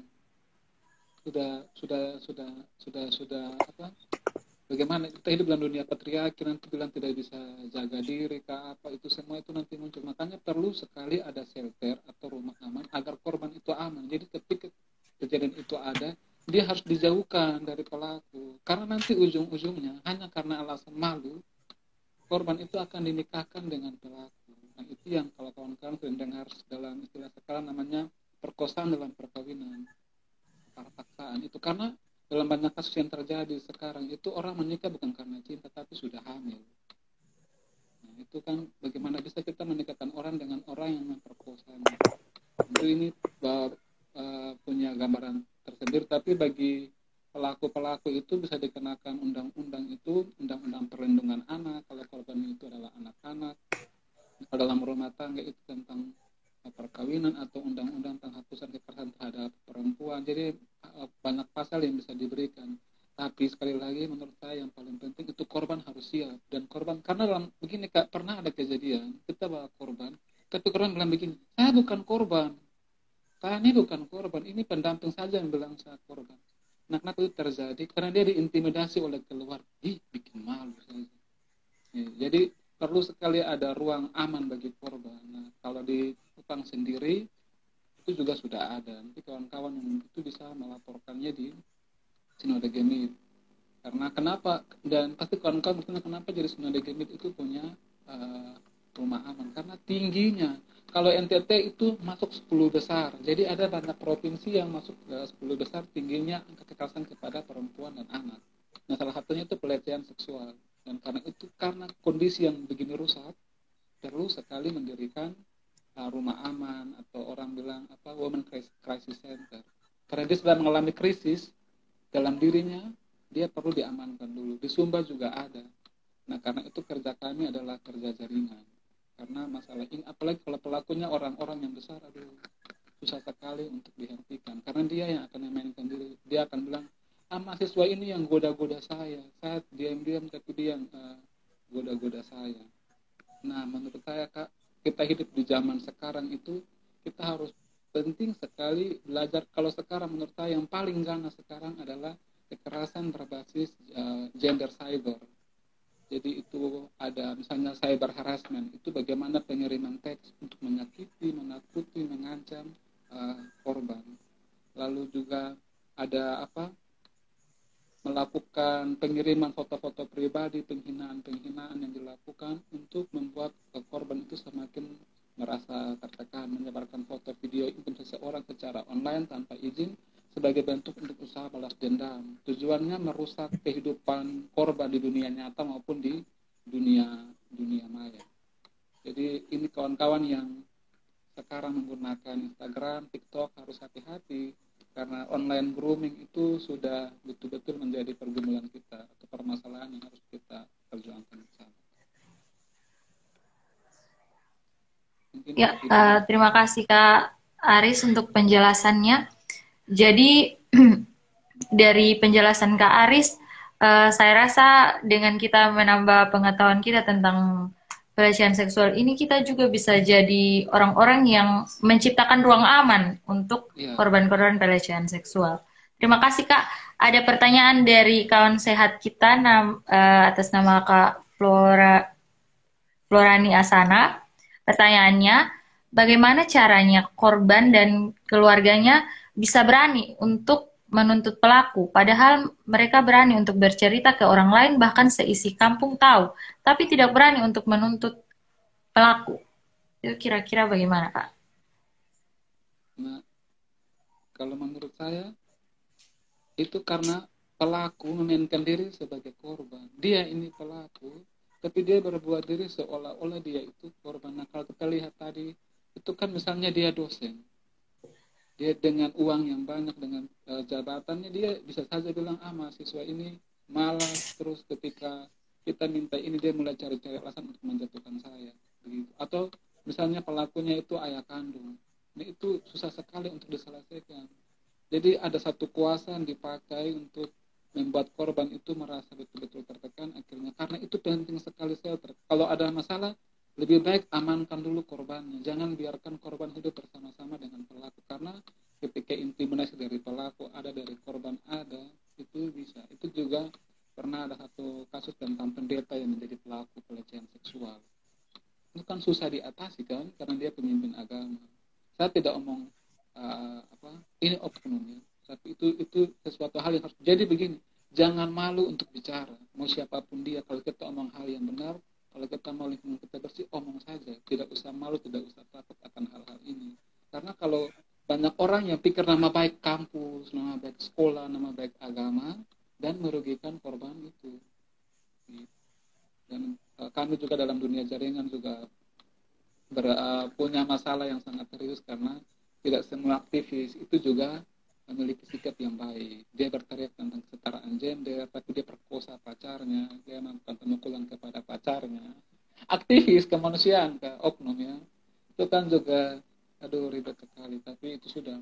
Sudah apa? Bagaimana kita hidup dalam dunia patriarki, nanti bilang tidak bisa jaga diri apa itu semua itu nanti muncul. Makanya perlu sekali ada shelter atau rumah aman agar korban itu aman. Jadi ketika kejadian itu ada, dia harus dijauhkan dari pelaku, karena nanti ujung-ujungnya hanya karena alasan malu korban itu akan dinikahkan dengan pelaku. Nah, itu yang kalau kawan-kawan sering dengar dalam istilah sekarang namanya perkosaan dalam perkawinan, paksaan. Itu karena dalam banyak kasus yang terjadi sekarang itu orang menikah bukan karena cinta tapi sudah hamil. Nah, itu kan bagaimana bisa kita menikahkan orang dengan orang yang memperkosanya. Tentu ini punya gambaran tersendiri, tapi bagi pelaku-pelaku itu bisa dikenakan undang-undang itu, undang-undang perlindungan anak kalau korban itu adalah anak-anak. Kalau dalam rumah tangga itu tentang perkawinan atau undang-undang tentang hapusan kekerasan terhadap perempuan. Jadi banyak pasal yang bisa diberikan. Tapi sekali lagi menurut saya yang paling penting itu korban harus siap. Dan korban, karena dalam begini Kak, pernah ada kejadian kita bawa korban, tapi korban bilang begini, saya bukan korban, saya ini bukan korban, ini pendamping saja yang bilang saya korban. Nah, kenapa itu terjadi? Karena dia diintimidasi oleh keluarga. Bikin malu saja. Ya, jadi perlu sekali ada ruang aman bagi korban. Nah, kalau di Kupang sendiri itu juga sudah ada. Nanti kawan-kawan yang itu bisa melaporkannya di Sinode Gemit. Karena kenapa? Dan pasti kawan-kawan bertanya kenapa jadi Sinode Gemit itu punya rumah aman? Karena tingginya. Kalau NTT itu masuk 10 besar. Jadi ada banyak provinsi yang masuk 10 besar tingginya angka kekerasan kepada perempuan dan anak. Nah, salah satunya itu pelecehan seksual. Dan karena itu, karena kondisi yang begini rusak, perlu sekali mendirikan rumah aman atau orang bilang women crisis center. Karena dia sedang mengalami krisis dalam dirinya, dia perlu diamankan dulu. Di Sumba juga ada. Nah, karena itu kerja kami adalah kerja jaringan. Karena masalah ini, apalagi kalau pelakunya orang-orang yang besar, susah sekali untuk dihentikan. Karena dia yang akan memainkan diri. Dia akan bilang, mahasiswa ini yang goda-goda saya diam-diam tapi dia yang goda-goda saya. Nah, menurut saya Kak, kita hidup di zaman sekarang itu kita harus penting sekali belajar. Kalau sekarang menurut saya yang paling ganas sekarang adalah kekerasan berbasis gender cyber. Jadi itu ada misalnya cyber harassment, itu bagaimana pengiriman teks untuk menyakiti, menakuti, mengancam korban. Lalu juga ada melakukan pengiriman foto-foto pribadi, penghinaan-penghinaan yang dilakukan untuk membuat korban itu semakin merasa tertekan, menyebarkan foto video intim seseorang secara online tanpa izin sebagai bentuk untuk usaha balas dendam. Tujuannya merusak kehidupan korban di dunia nyata maupun di dunia maya. Jadi ini kawan-kawan yang sekarang menggunakan Instagram, TikTok harus hati-hati. Karena online grooming itu sudah betul-betul menjadi pergumulan kita atau permasalahan yang harus kita perjuangkan bersama. Ya, terima kasih Kak Aris untuk penjelasannya. Jadi dari penjelasan Kak Aris, saya rasa dengan kita menambah pengetahuan kita tentang pelecehan seksual ini kita juga bisa jadi orang-orang yang menciptakan ruang aman untuk Iya. korban-korban pelecehan seksual. Terima kasih Kak. Ada pertanyaan dari kawan sehat kita atas nama Kak Florani Asana. Pertanyaannya, bagaimana caranya korban dan keluarganya bisa berani untuk menuntut pelaku, padahal mereka berani untuk bercerita ke orang lain, bahkan seisi kampung tahu, tapi tidak berani untuk menuntut pelaku. Itu kira-kira bagaimana, Kak? Nah, kalau menurut saya itu karena pelaku memainkan diri sebagai korban. Dia ini pelaku, tapi dia berbuat diri seolah-olah dia itu korban. Nah, kalau kita lihat tadi, itu kan misalnya dia dosen. Dia dengan uang yang banyak, dengan jabatannya, dia bisa saja bilang, mahasiswa ini malas, terus ketika kita minta ini, dia mulai cari-cari alasan untuk menjatuhkan saya. Begitu. Atau misalnya pelakunya itu ayah kandung. Nah, itu susah sekali untuk diselesaikan. Jadi ada satu kuasa yang dipakai untuk membuat korban itu merasa betul-betul tertekan akhirnya. Karena itu penting sekali shelter. Kalau ada masalah, lebih baik amankan dulu korbannya. Jangan biarkan korban hidup bersama-sama dengan pelaku. Karena ketika intimidasi dari pelaku ada, dari korban ada, itu bisa. Itu juga pernah ada satu kasus tentang pendeta yang menjadi pelaku pelecehan seksual. Itu kan susah diatasi kan, karena dia pemimpin agama. Saya tidak omong ini oknum ya, tapi itu sesuatu hal yang harus jadi. Begini, jangan malu untuk bicara, mau siapapun dia. Kalau kita omong hal yang benar, kalau kita mau lingkungan kita bersih, omong saja, tidak usah malu, tidak usah takut akan hal-hal ini. Karena kalau banyak orang yang pikir nama baik kampus, nama baik sekolah, nama baik agama, dan merugikan korban itu. Dan kami juga dalam dunia jaringan juga punya masalah yang sangat serius, karena tidak semua aktivis itu juga memiliki sikap yang baik. Dia berteriak tentang kesetaraan gender, tapi dia perkosa pacarnya, dia melakukan pemukulan kepada pacarnya. Aktivis kemanusiaan, oknum ya, itu kan juga aduh ribet sekali. Tapi itu sudah,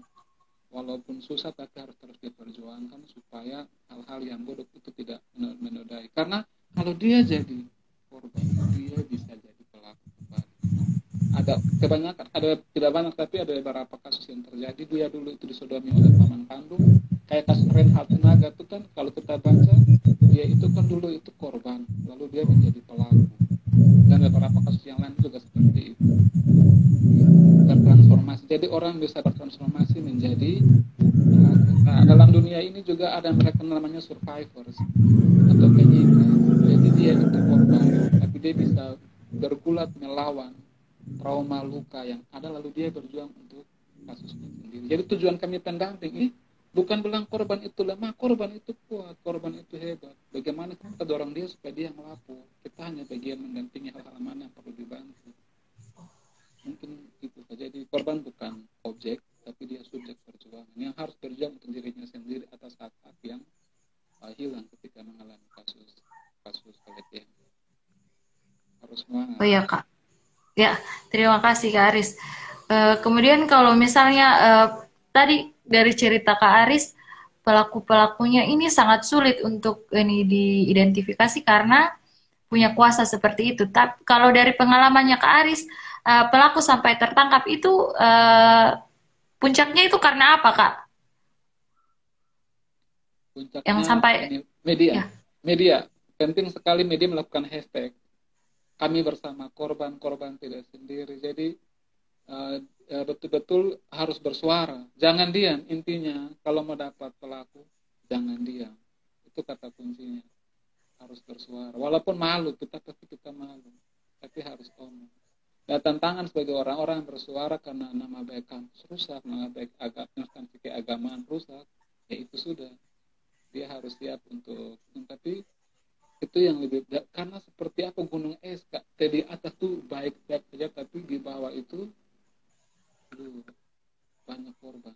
walaupun susah, tapi harus terus diperjuangkan supaya hal-hal yang buruk itu tidak menodai. Karena kalau dia jadi korban, dia bisa jadi pelaku. Ada kebanyakan, ada tidak banyak, tapi ada beberapa kasus yang terjadi. Dia dulu itu disodomi oleh paman kandung, kayak kasus Reinhard Tenaga itu kan, kalau kita baca, dia itu kan dulu itu korban, lalu dia menjadi pelaku. Dan beberapa kasus yang lain juga seperti itu, bertransformasi. Jadi orang bisa bertransformasi menjadi pelaku. Nah, dalam dunia ini juga ada mereka namanya survivors atau penyintas. Jadi dia itu korban, tapi dia bisa bergulat melawan trauma luka yang ada, lalu dia berjuang untuk kasusnya sendiri. Jadi tujuan kami pendamping ini bukan bilang korban itu lemah, korban itu kuat, korban itu hebat. Bagaimana kita dorong dia supaya dia melapor. Kita hanya bagian mendampingi hal-hal mana yang perlu dibantu. Mungkin itu saja. Jadi korban bukan objek, tapi dia subjek perjuangan yang harus berjuang untuk dirinya sendiri atas hak-hak yang hilang ketika mengalami kasus pelecehan. Harus semangat. Oh iya, Kak. Ya, terima kasih Kak Aris. Kemudian kalau misalnya tadi dari cerita Kak Aris, pelaku-pelakunya ini sangat sulit untuk ini diidentifikasi karena punya kuasa seperti itu. Tapi kalau dari pengalamannya Kak Aris, pelaku sampai tertangkap itu puncaknya itu karena apa, Kak? Yang Puncaknya sampai ini media. ya. Media. Penting sekali media melakukan hashtag. Kami bersama korban tidak sendiri. Jadi betul-betul harus bersuara. Jangan diam, intinya kalau mau dapat pelaku, jangan diam. Itu kata kuncinya. Harus bersuara. Walaupun malu, pasti kita malu. Tapi harus ngomong. Dan tantangan sebagai orang-orang yang bersuara karena nama baik kampus rusak, nama baik keagamaan rusak, ya itu sudah. Dia harus siap untuk, tapi itu yang lebih, karena seperti apa gunung es, Kak. Di atas tuh baik-baik saja, tapi di bawah itu banyak korban.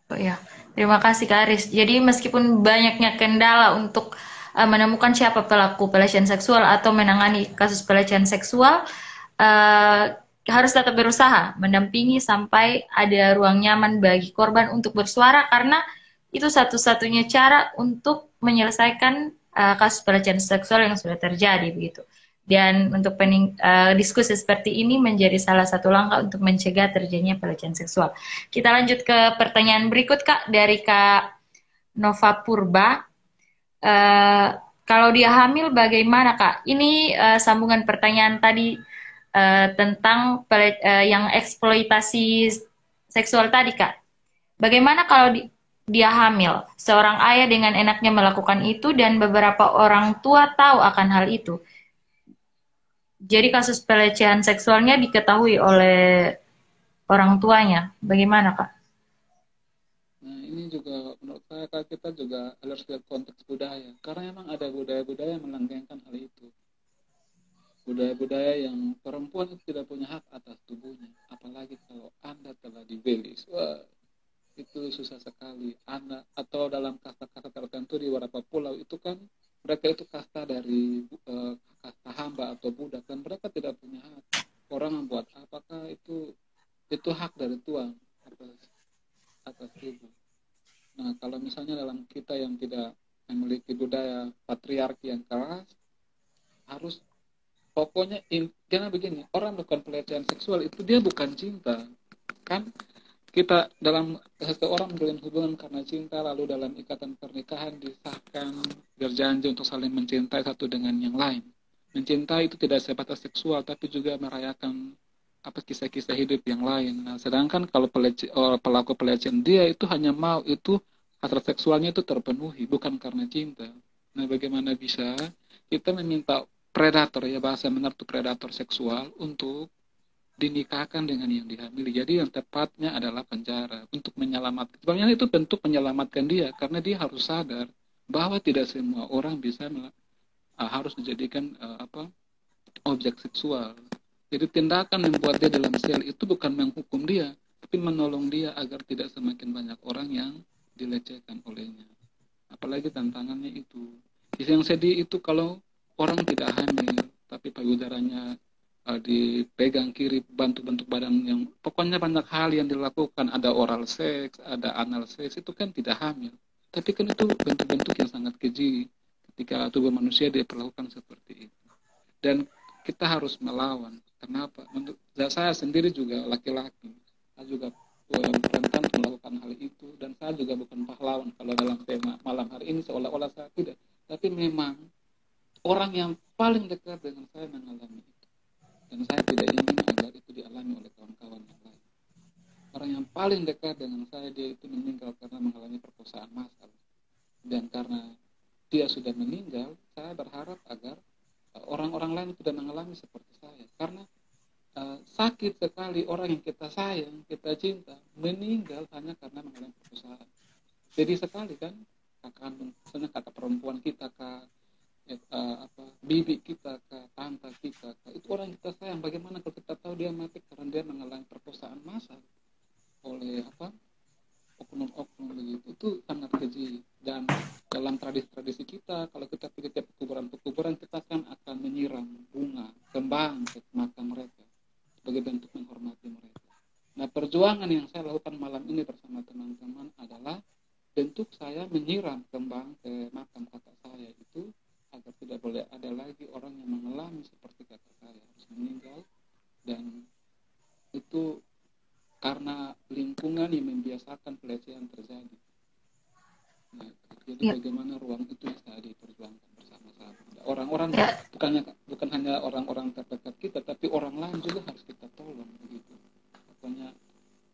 Oh ya, terima kasih Kak Aris. Jadi meskipun banyaknya kendala untuk menemukan siapa pelaku pelecehan seksual atau menangani kasus pelecehan seksual, uh, harus tetap berusaha mendampingi sampai ada ruang nyaman bagi korban untuk bersuara karena itu satu-satunya cara untuk menyelesaikan kasus pelecehan seksual yang sudah terjadi begitu. Dan untuk diskusi seperti ini menjadi salah satu langkah untuk mencegah terjadinya pelecehan seksual. Kita lanjut ke pertanyaan berikut, Kak, dari Kak Nova Purba. Eh, Kalau dia hamil bagaimana, Kak? Ini sambungan pertanyaan tadi tentang yang eksploitasi seksual tadi, Kak. Bagaimana kalau dia hamil? Seorang ayah dengan enaknya melakukan itu dan beberapa orang tua tahu akan hal itu. Jadi kasus pelecehan seksualnya diketahui oleh orang tuanya. Bagaimana, Kak? Nah, ini juga menurut saya Kak, kita juga harus lihat konteks budaya. Karena memang ada budaya-budaya yang melanggengkan hal itu. Budaya-budaya yang perempuan itu tidak punya hak atas tubuhnya. Apalagi kalau Anda telah dibelis. Wah, itu susah sekali. Anda atau dalam kasta-kasta tertentu di beberapa pulau itu kan mereka itu kasta dari kasta hamba atau budak dan mereka tidak punya hak. Orang membuat apakah itu hak dari Tuhan atas tubuh. Nah, kalau misalnya dalam kita yang tidak memiliki budaya patriarki yang keras, harus pokoknya jangan begini, orang melakukan pelecehan seksual itu dia bukan cinta. Kan kita dalam seseorang menjalin hubungan karena cinta, lalu dalam ikatan pernikahan disahkan berjanji untuk saling mencintai satu dengan yang lain. Mencintai itu tidak sebatas seksual, tapi juga merayakan apa kisah-kisah hidup yang lain. Nah, sedangkan kalau pelaku pelecehan dia itu hanya mau itu hasrat seksualnya itu terpenuhi, bukan karena cinta. Nah, bagaimana bisa kita meminta predator, ya bahasa benar itu predator seksual, untuk dinikahkan dengan yang dihamili. Jadi yang tepatnya adalah penjara untuk menyelamatkan. Sebenarnya itu bentuk menyelamatkan dia karena dia harus sadar bahwa tidak semua orang bisa harus dijadikan objek seksual. Jadi tindakan membuat dia dalam sel itu bukan menghukum dia, tapi menolong dia agar tidak semakin banyak orang yang dilecehkan olehnya. Apalagi tantangannya itu. Yang sedih itu kalau orang tidak hamil, tapi payudaranya dipegang kiri bentuk badan yang pokoknya banyak hal yang dilakukan, ada oral seks, ada anal seks, itu kan tidak hamil, tapi kan itu bentuk-bentuk yang sangat keji ketika tubuh manusia diperlakukan seperti itu dan kita harus melawan. Kenapa? Menurut saya sendiri juga laki-laki, saya juga rentan melakukan hal itu dan saya juga bukan pahlawan kalau dalam tema malam hari ini seolah-olah saya tidak, tapi memang orang yang paling dekat dengan saya mengalami itu. Dan saya tidak ingin agar itu dialami oleh kawan-kawan yang lain. Orang yang paling dekat dengan saya, dia itu meninggal karena mengalami perkosaan massal. Dan karena dia sudah meninggal, saya berharap agar orang-orang lain tidak mengalami seperti saya. Karena sakit sekali orang yang kita sayang, kita cinta, meninggal hanya karena mengalami perkosaan. Jadi sekali kan, misalnya kakak perempuan kita, bibi kita, tante kita, itu orang yang kita sayang. Bagaimana kalau kita tahu dia mati karena dia mengalami perkosaan massal oleh oknum-oknum begitu, itu sangat keji. Dan dalam tradisi-tradisi kita, kalau kita pergi ke kuburan kita kan akan menyiram bunga, kembang ke makam mereka sebagai bentuk menghormati mereka. Nah, perjuangan yang saya lakukan malam ini bersama teman-teman adalah bentuk saya menyiram kembang ke makam kakak saya itu agar tidak boleh ada lagi orang yang mengalami seperti kakak saya harus meninggal, dan itu karena lingkungan yang membiasakan pelecehan terjadi. Nah, jadi Ya, bagaimana ruang itu bisa diperjuangkan bersama-sama. Orang-orang ya, bukan hanya orang-orang terdekat kita, tapi orang lain juga harus kita tolong begitu. Pokoknya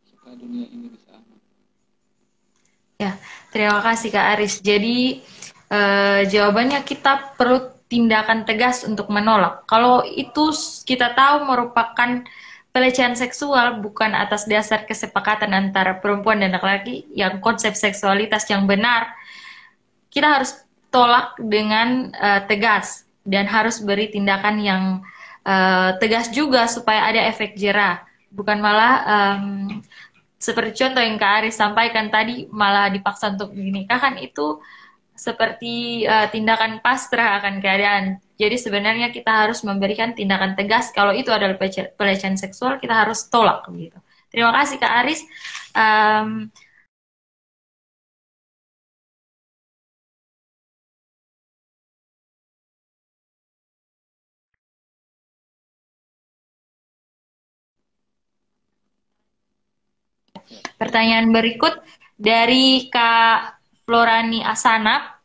supaya dunia ini bisa aman. ya. Terima kasih, Kak Aris. Jadi, jawabannya kita perlu tindakan tegas untuk menolak. Kalau itu kita tahu merupakan pelecehan seksual bukan atas dasar kesepakatan antara perempuan dan laki-laki yang konsep seksualitas yang benar, kita harus tolak dengan tegas dan harus beri tindakan yang tegas juga supaya ada efek jerah. Bukan malah seperti contoh yang Kak Aris sampaikan tadi malah dipaksa untuk dinikahkan, itu seperti tindakan pasrah akan keadaan. Jadi sebenarnya kita harus memberikan tindakan tegas. Kalau itu adalah pelecehan seksual, kita harus tolak begitu. Terima kasih Kak Aris. Um, Pertanyaan berikut dari Kak Florani Asanap.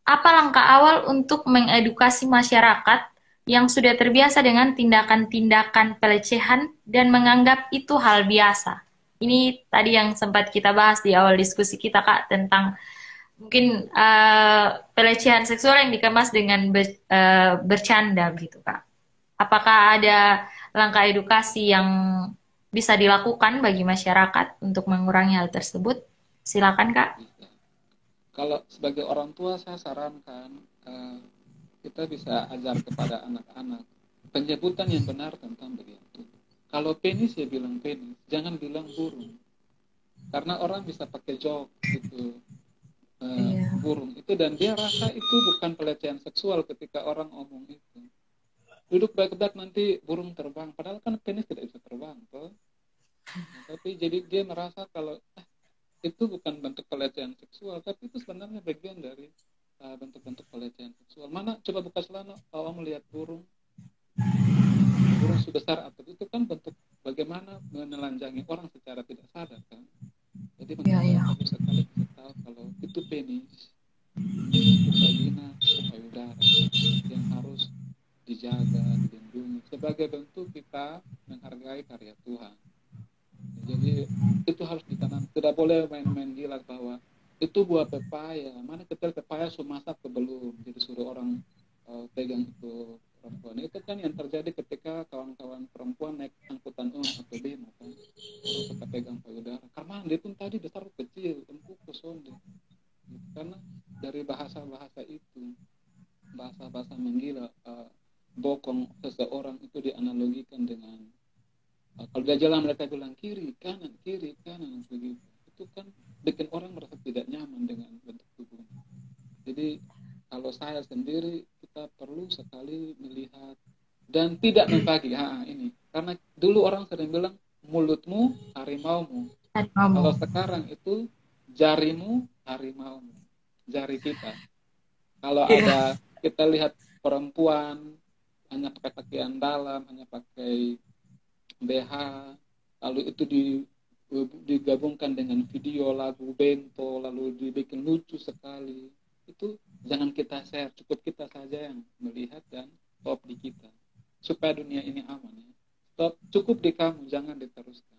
Apa langkah awal untuk mengedukasi masyarakat yang sudah terbiasa dengan tindakan-tindakan pelecehan dan menganggap itu hal biasa? Ini tadi yang sempat kita bahas di awal diskusi kita, Kak, tentang mungkin pelecehan seksual yang dikemas dengan bercanda gitu, Kak. Apakah ada langkah edukasi yang bisa dilakukan bagi masyarakat untuk mengurangi hal tersebut? Silakan, Kak. Bisa. Kalau sebagai orang tua saya sarankan kita bisa ajar kepada anak-anak penyebutan yang benar tentang begitu. Kalau penis ya bilang penis, jangan bilang burung. Karena orang bisa pakai joke gitu, burung itu, dan dia rasa itu bukan pelecehan seksual ketika orang ngomong itu. Duduk baik-baik nanti burung terbang, padahal kan penis tidak bisa terbang, toh. Nah, tapi jadi dia merasa kalau itu bukan bentuk pelecehan seksual, tapi itu sebenarnya bagian dari bentuk-bentuk pelecehan seksual. Mana coba buka celana, kalau melihat burung sebesar atau itu kan bentuk bagaimana menelanjangi orang secara tidak sadar kan. Jadi masyarakat harus sekali bisa tahu kalau itu penis, itu vagina, itu payudara yang harus dijaga, dilindungi sebagai bentuk kita menghargai karya Tuhan. Jadi itu harus ditanam, tidak boleh main-main gila bahwa itu buah pepaya, mana kecil pepaya sudah masak ke belum, jadi suruh orang pegang itu perempuan. Itu kan yang terjadi ketika kawan-kawan perempuan naik angkutan umum atau bemo kan, orang suka pegang payudara karena dia pun tadi besar kecil empuk sonde, karena dari bahasa-bahasa itu, bahasa-bahasa menggila, bokong seseorang itu dianalogikan dengan kalau dia jalan mereka bilang kiri kanan begitu. Itu kan bikin orang merasa tidak nyaman dengan bentuk tubuhnya. Jadi kalau saya sendiri, kita perlu sekali melihat dan tidak membagi ini, karena dulu orang sering bilang mulutmu harimaumu, kalau sekarang itu jarimu harimaumu, jari kita. Kalau ada kita lihat perempuan hanya pakai pakaian dalam, hanya pakai BH, lalu itu digabungkan dengan video lagu bento, lalu dibikin lucu sekali, itu jangan kita share, cukup kita saja yang melihat dan stop di kita, supaya dunia ini aman ya. Stop, cukup di kamu, jangan diteruskan.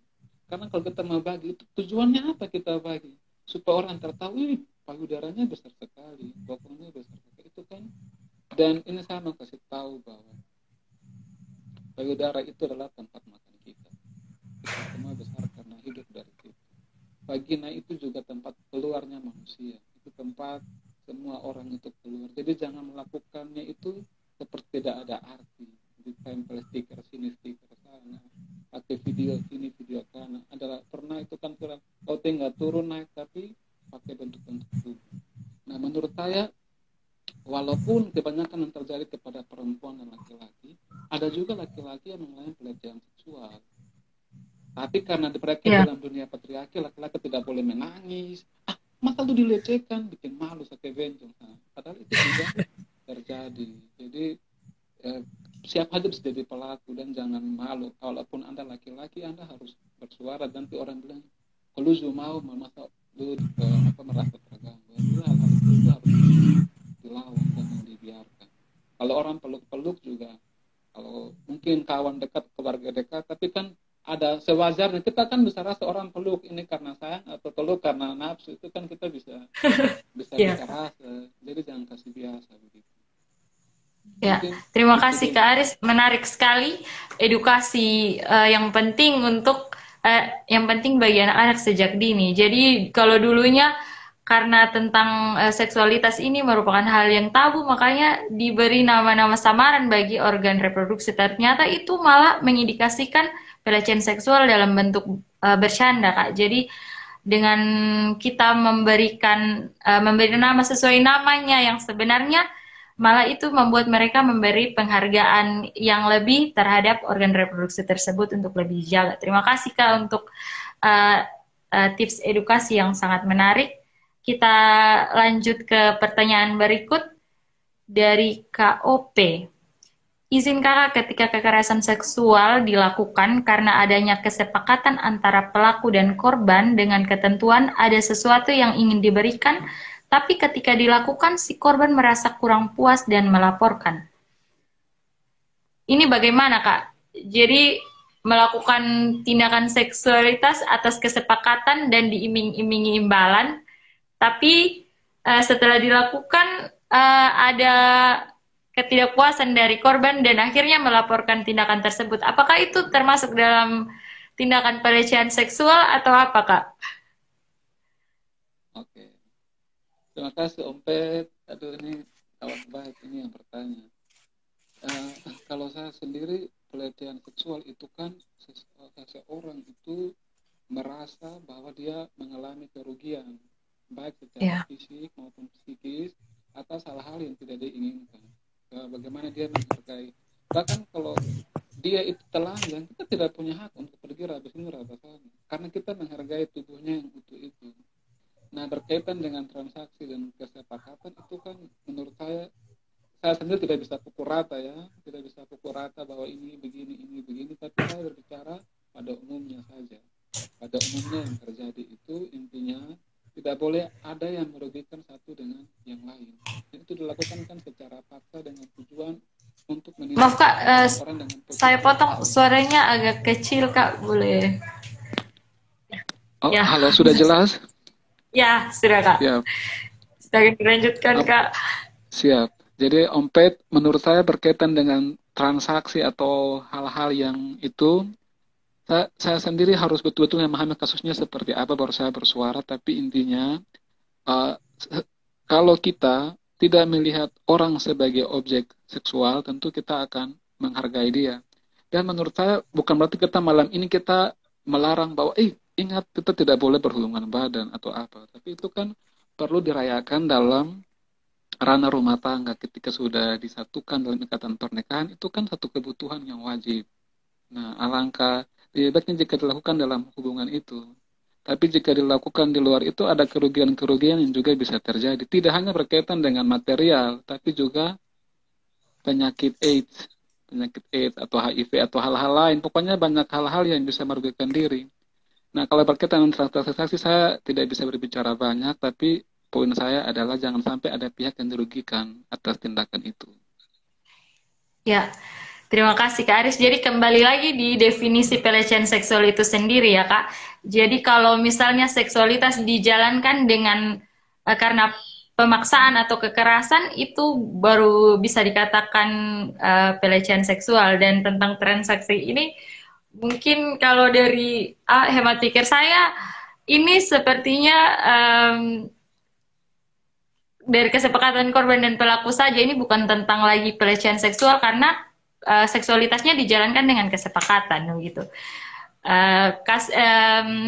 Karena kalau kita mau bagi, itu tujuannya apa kita bagi? Supaya orang tertahu, payudaranya besar sekali, bokongnya besar sekali, itu kan. Dan ini saya mau kasih tahu bahwa payudara itu adalah tempat makan kita semua besar karena hidup dari situ. Vagina itu juga tempat keluarnya manusia, itu tempat semua orang itu keluar. Jadi jangan melakukannya itu seperti tidak ada arti, ditempel stiker sini stiker sana, pakai video sini video sana. Adalah pernah itu kan kau tinggal turun naik tapi pakai bentuk-bentuk tubuh. Nah menurut saya, walaupun kebanyakan yang terjadi kepada perempuan dan laki-laki, ada juga laki-laki yang mengalami pelecehan seksual. Tapi karena mereka dalam dunia patriarki, laki-laki tidak boleh menangis. Masa lu dilecehkan, bikin malu sakit benjong. Padahal itu juga terjadi. Jadi siapa aja bisa jadi pelaku dan jangan malu. Walaupun Anda laki-laki, Anda harus bersuara. Dan nanti orang bilang, kalau lu mau masa lu merasa terganggu. Itu hal-hal itu harus dilawan dan dibiarkan. Kalau orang peluk-peluk juga, kalau mungkin kawan dekat, keluarga dekat, tapi kan ada sewajarnya. Kita kan bisa rasa orang peluk ini karena sayang atau peluk karena nafsu, itu kan kita bisa rasa. Jadi jangan kasih biasa begitu. Ya, terima kasih Kak Aris, menarik sekali edukasi yang penting untuk yang penting bagi anak-anak sejak dini. Jadi kalau dulunya karena tentang seksualitas ini merupakan hal yang tabu, makanya diberi nama-nama samaran bagi organ reproduksi. Ternyata itu malah mengindikasikan pelecehan seksual dalam bentuk bercanda, Kak. Jadi dengan kita memberi nama sesuai namanya yang sebenarnya, malah itu membuat mereka memberi penghargaan yang lebih terhadap organ reproduksi tersebut untuk lebih dijaga. Terima kasih Kak untuk tips edukasi yang sangat menarik. Kita lanjut ke pertanyaan berikut dari KOP. izin kakak ketika kekerasan seksual dilakukan karena adanya kesepakatan antara pelaku dan korban dengan ketentuan ada sesuatu yang ingin diberikan, tapi ketika dilakukan si korban merasa kurang puas dan melaporkan. Ini bagaimana kak? Jadi melakukan tindakan seksualitas atas kesepakatan dan diiming-imingi imbalan, tapi setelah dilakukan ada ketidakpuasan dari korban dan akhirnya melaporkan tindakan tersebut. Apakah itu termasuk dalam tindakan pelecehan seksual atau apa, Kak? Oke. Terima kasih Om Pet. Aduh, ini kawan baik ini yang bertanya. Kalau saya sendiri, pelecehan seksual itu kan seseorang itu merasa bahwa dia mengalami kerugian, baik secara fisik maupun psikis, atas hal-hal yang tidak diinginkan. Bagaimana dia menghargai. Bahkan kalau dia itu telanjang, kita tidak punya hak untuk pergi rabis ini rabas sana, karena kita menghargai tubuhnya yang utuh itu. Nah, berkaitan dengan transaksi dan kesepakatan itu kan menurut saya sendiri tidak bisa pukul rata ya, tidak bisa pukul rata bahwa ini begini, tapi saya berbicara pada umumnya saja. Pada umumnya yang terjadi itu intinya tidak boleh ada yang merugikan satu dengan yang lain. Dan itu dilakukan kan secara paksa dengan tujuan untuk menindak. Maaf Kak, saya potong suaranya agak kecil Kak, boleh? Oh, ya. Halo, sudah jelas? Ya, sudah Kak. Siap. Sudah dilanjutkan Kak. Siap. Jadi Om Pet, menurut saya berkaitan dengan transaksi atau hal-hal yang itu, saya sendiri harus betul-betul memahami kasusnya seperti apa baru saya bersuara, tapi intinya kalau kita tidak melihat orang sebagai objek seksual, tentu kita akan menghargai dia. Dan menurut saya bukan berarti kita malam ini kita melarang bahwa ingat kita tidak boleh berhubungan badan atau apa, tapi itu kan perlu dirayakan dalam ranah rumah tangga. Ketika sudah disatukan dalam ikatan pernikahan, itu kan satu kebutuhan yang wajib. Nah, alangkah lebih baiknya jika dilakukan dalam hubungan itu. Tapi jika dilakukan di luar itu ada kerugian-kerugian yang juga bisa terjadi. Tidak hanya berkaitan dengan material, tapi juga penyakit AIDS atau HIV atau hal-hal lain. Pokoknya banyak hal-hal yang bisa merugikan diri. Nah, kalau berkaitan dengan transaksi saya tidak bisa berbicara banyak, tapi poin saya adalah jangan sampai ada pihak yang dirugikan atas tindakan itu. Ya. Terima kasih Kak Aris. Jadi kembali lagi di definisi pelecehan seksual itu sendiri ya Kak. Jadi kalau misalnya seksualitas dijalankan dengan karena pemaksaan atau kekerasan itu baru bisa dikatakan pelecehan seksual. Dan tentang transaksi ini mungkin kalau dari hemat pikir saya ini sepertinya dari kesepakatan korban dan pelaku saja, ini bukan tentang lagi pelecehan seksual karena seksualitasnya dijalankan dengan kesepakatan gitu.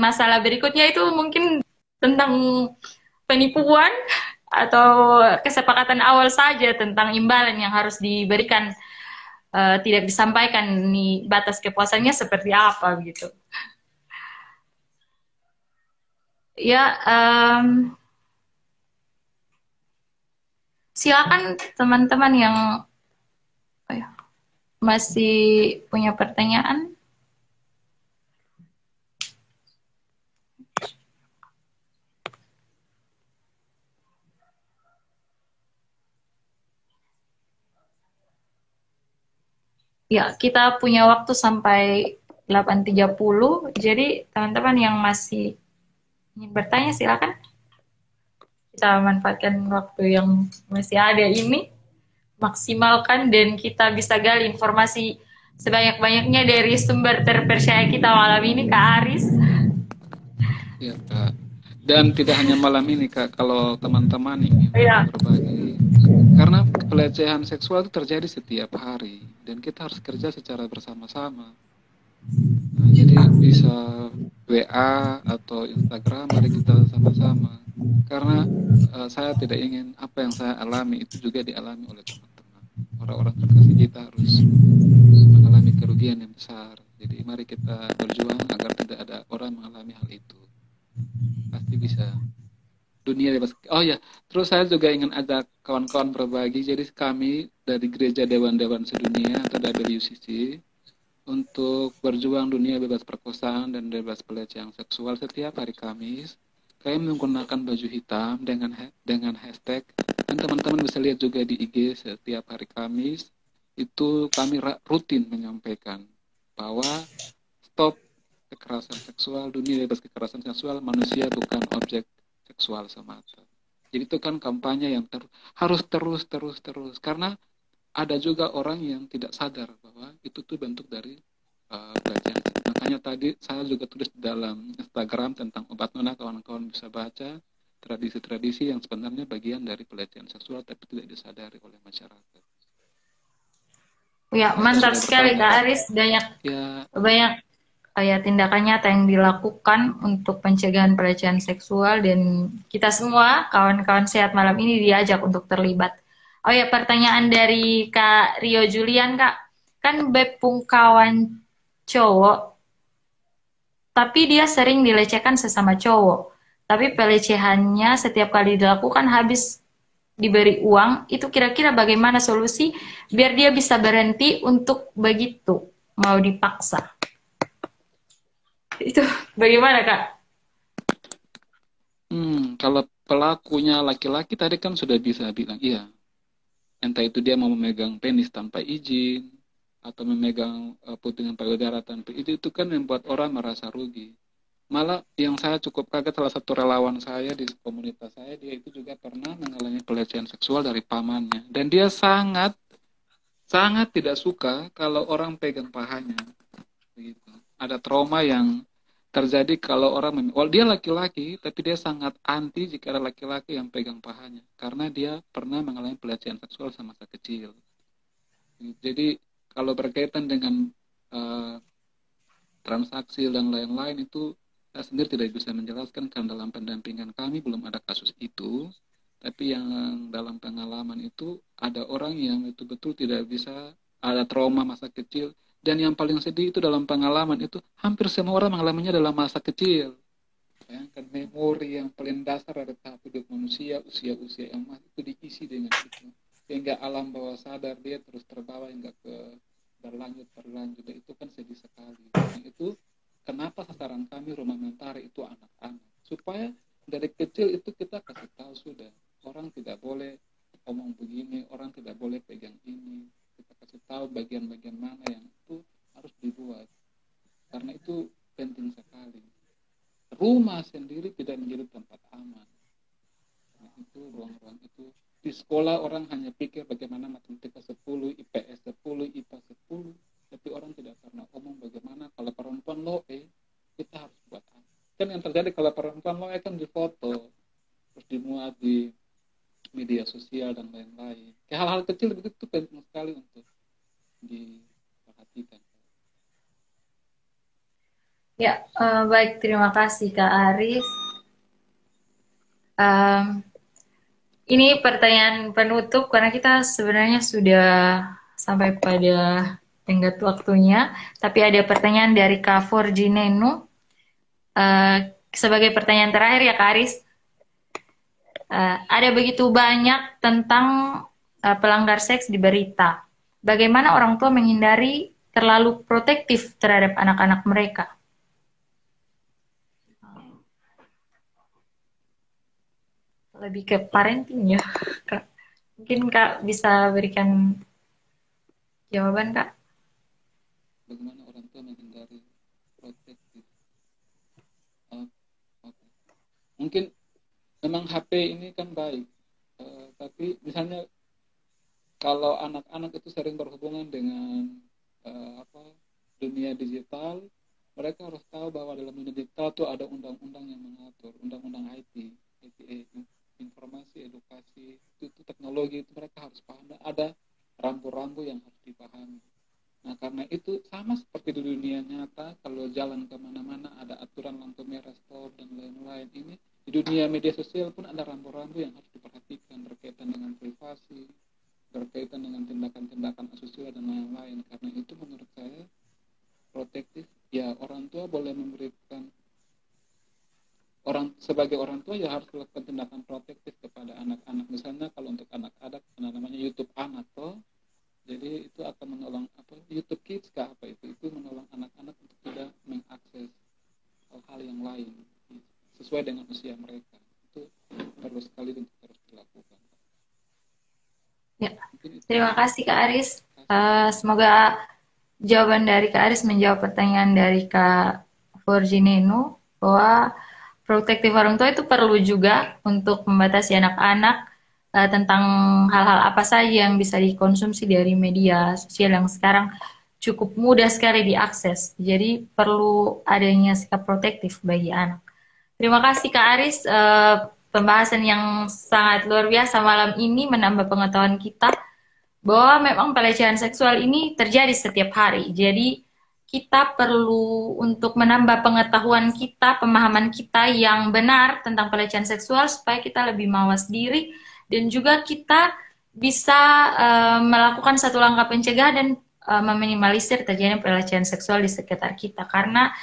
Masalah berikutnya itu mungkin tentang penipuan atau kesepakatan awal saja tentang imbalan yang harus diberikan, tidak disampaikan nih batas kepuasannya seperti apa gitu. Ya, silakan teman-teman yang masih punya pertanyaan. Ya, kita punya waktu sampai 8.30. Jadi teman-teman yang masih ingin bertanya silakan. Kita manfaatkan waktu yang masih ada ini, maksimalkan dan kita bisa gali informasi sebanyak-banyaknya dari sumber terpercaya kita malam ini, Kak Aris. Ya, Kak. Dan tidak hanya malam ini, Kak, kalau teman-teman ingin berbagi. Karena pelecehan seksual itu terjadi setiap hari dan kita harus kerja secara bersama-sama. Nah, jadi bisa WA atau Instagram, mari kita sama-sama. Karena saya tidak ingin apa yang saya alami itu juga dialami oleh teman-teman. Orang-orang terkasih kita harus mengalami kerugian yang besar. Jadi mari kita berjuang agar tidak ada orang mengalami hal itu. Pasti bisa. dunia bebas. Oh ya, terus saya juga ingin ajak kawan-kawan berbagi. Jadi kami dari Gereja Dewan-Dewan Sedunia atau WCC untuk berjuang dunia bebas perkosaan dan bebas pelecehan seksual setiap hari Kamis. Kami menggunakan baju hitam dengan hashtag, dan teman-teman bisa lihat juga di IG setiap hari Kamis itu kami rutin menyampaikan bahwa stop kekerasan seksual, dunia bebas kekerasan seksual, manusia bukan objek seksual semata. Jadi itu kan kampanye yang harus terus karena ada juga orang yang tidak sadar bahwa itu tuh bentuk dari pelecehan. Makanya tadi saya juga tulis di dalam Instagram tentang obat nona, kawan-kawan bisa baca tradisi-tradisi yang sebenarnya bagian dari pelecehan seksual tapi tidak disadari oleh masyarakat. Ya, mantap sekali Kak Aris, banyak ya, banyak ya tindakan nyata yang dilakukan untuk pencegahan pelecehan seksual, dan kita semua kawan-kawan sehat malam ini diajak untuk terlibat. Oh ya, pertanyaan dari Kak Rio Julian, Kak. Kan bepung kawan cowok, tapi dia sering dilecehkan sesama cowok. Tapi pelecehannya setiap kali dilakukan habis diberi uang, itu kira-kira bagaimana solusi biar dia bisa berhenti untuk begitu, mau dipaksa. Itu bagaimana, Kak? Kalau pelakunya laki-laki tadi kan sudah bisa bilang, iya. Entah itu dia mau memegang penis tanpa izin, atau memegang putingan payudara tanpa izin, itu kan membuat orang merasa rugi. Malah yang saya cukup kaget, salah satu relawan saya di komunitas saya, dia itu juga pernah mengalami pelecehan seksual dari pamannya. Dan dia sangat tidak suka kalau orang pegang pahanya. Begitu. Ada trauma yang terjadi kalau orang dia laki-laki, tapi dia sangat anti jika ada laki-laki yang pegang pahanya. Karena dia pernah mengalami pelecehan seksual semasa kecil. Jadi kalau berkaitan dengan transaksi dan lain-lain itu saya sendiri tidak bisa menjelaskan karena dalam pendampingan kami belum ada kasus itu. Tapi yang dalam pengalaman itu ada orang yang betul-betul tidak bisa, ada trauma masa kecil. Dan yang paling sedih itu dalam pengalaman itu hampir semua orang mengalaminya dalam masa kecil. Bayangkan memori yang paling dasar dari tahap hidup manusia, usia-usia yang masih itu diisi dengan itu. Sehingga alam bawah sadar dia terus terbawa hingga ke berlanjut. Dan itu kan sedih sekali. Nah itu kenapa sasaran kami Rumah Mentari itu anak-anak. Supaya dari kecil itu kita kasih tahu sudah. Orang tidak boleh omong begini, orang tidak boleh pegang ini. Kita kasih tahu bagian-bagian mana yang itu harus dibuat. Karena itu penting sekali. Rumah sendiri tidak menjadi tempat aman. Karena itu ruang-ruang itu di sekolah orang hanya pikir bagaimana matematika 10, IPS 10, IPA 10, tapi orang tidak pernah omong bagaimana kalau perempuan loe kita harus buat apa. Kan yang terjadi kalau perempuan loe kan difoto terus dimuat di media sosial dan lain-lain. Hal-hal kecil begitu penting sekali untuk diperhatikan. Ya, baik, terima kasih Kak Aris. Ini pertanyaan penutup karena kita sebenarnya sudah sampai pada tenggat waktunya. Tapi ada pertanyaan dari Kak Forginenu. Sebagai pertanyaan terakhir ya Kak Aris. Ada begitu banyak tentang pelanggar seks di berita. Bagaimana orang tua menghindari terlalu protektif terhadap anak-anak mereka? Lebih ke parenting ya, Kak. Mungkin Kak bisa berikan jawaban, Kak. Bagaimana orang tua menghindari protektif? Okay. Mungkin memang HP ini kan baik, tapi misalnya kalau anak-anak itu sering berhubungan dengan dunia digital, mereka harus tahu bahwa dalam dunia digital itu ada undang-undang yang mengatur, undang-undang IT, informasi, edukasi, itu teknologi itu mereka harus paham. Ada rambu-rambu yang harus dipahami. Nah karena itu sama seperti di dunia nyata, kalau jalan kemana-mana ada aturan lampu merah, stop dan lain-lain. Ini di dunia media sosial pun ada rambu-rambu yang harus diperhatikan berkaitan dengan privasi, berkaitan dengan tindakan-tindakan asusila dan lain-lain. Karena itu menurut saya protektif, ya orang tua boleh memberikan sebagai orang tua ya harus melakukan tindakan protektif kepada anak-anak. Misalnya kalau untuk anak-anak namanya YouTube anak toh, jadi itu akan menolong apa YouTube Kids kah apa itu menolong anak-anak untuk tidak mengakses hal-hal yang lain sesuai dengan usia mereka. Itu perlu sekali untuk terus dilakukan. Ya. Terima kasih Kak Aris. Semoga jawaban dari Kak Aris menjawab pertanyaan dari Kak Forgineno bahwa protektif orang tua itu perlu juga untuk membatasi anak-anak tentang hal-hal apa saja yang bisa dikonsumsi dari media sosial yang sekarang cukup mudah sekali diakses. Jadi perlu adanya sikap protektif bagi anak. Terima kasih Kak Aris, pembahasan yang sangat luar biasa malam ini menambah pengetahuan kita bahwa memang pelecehan seksual ini terjadi setiap hari. Jadi kita perlu untuk menambah pengetahuan kita, pemahaman kita yang benar tentang pelecehan seksual supaya kita lebih mawas diri dan juga kita bisa melakukan satu langkah pencegahan dan meminimalisir terjadinya pelecehan seksual di sekitar kita. Karena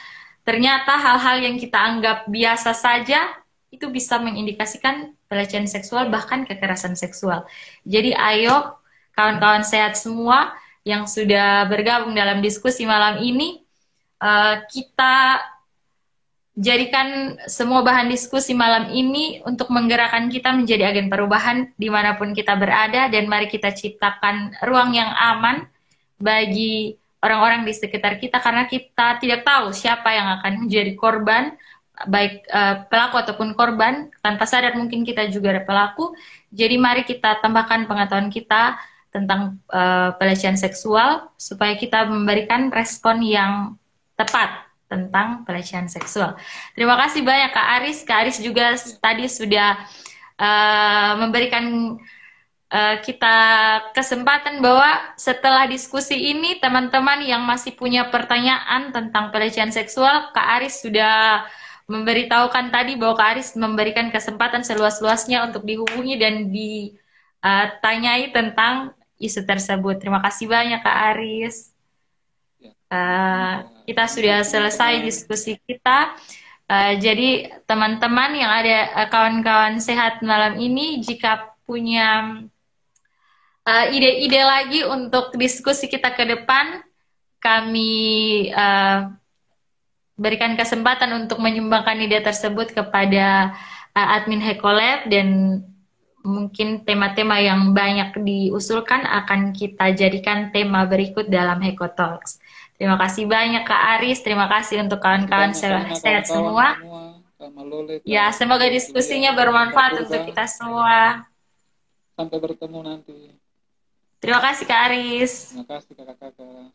ternyata hal-hal yang kita anggap biasa saja itu bisa mengindikasikan pelecehan seksual bahkan kekerasan seksual. Jadi ayo kawan-kawan sehat semua yang sudah bergabung dalam diskusi malam ini, kita jadikan semua bahan diskusi malam ini untuk menggerakkan kita menjadi agen perubahan dimanapun kita berada, dan mari kita ciptakan ruang yang aman bagi orang-orang di sekitar kita, karena kita tidak tahu siapa yang akan menjadi korban, baik pelaku ataupun korban. Tanpa sadar mungkin kita juga ada pelaku. Jadi mari kita tambahkan pengetahuan kita tentang pelecehan seksual supaya kita memberikan respon yang tepat tentang pelecehan seksual. Terima kasih banyak Kak Aris. Kak Aris juga tadi sudah memberikan kita kesempatan bahwa setelah diskusi ini teman-teman yang masih punya pertanyaan tentang pelecehan seksual, Kak Aris sudah memberitahukan tadi bahwa Kak Aris memberikan kesempatan seluas-luasnya untuk dihubungi dan ditanyai tentang isu tersebut. Terima kasih banyak Kak Aris. Kita sudah selesai diskusi kita. Jadi teman-teman yang ada, kawan-kawan sehat malam ini, jika punya ide-ide lagi untuk diskusi kita ke depan, kami berikan kesempatan untuk menyumbangkan ide tersebut kepada admin Hekolab, dan mungkin tema-tema yang banyak diusulkan akan kita jadikan tema berikut dalam Heko Talks. Terima kasih banyak Kak Aris, terima kasih untuk kawan-kawan sehat semua. Ya, semoga diskusinya bermanfaat untuk kita semua. Sampai bertemu nanti. Terima kasih Kak Aris. Terima kasih kakak-kakak.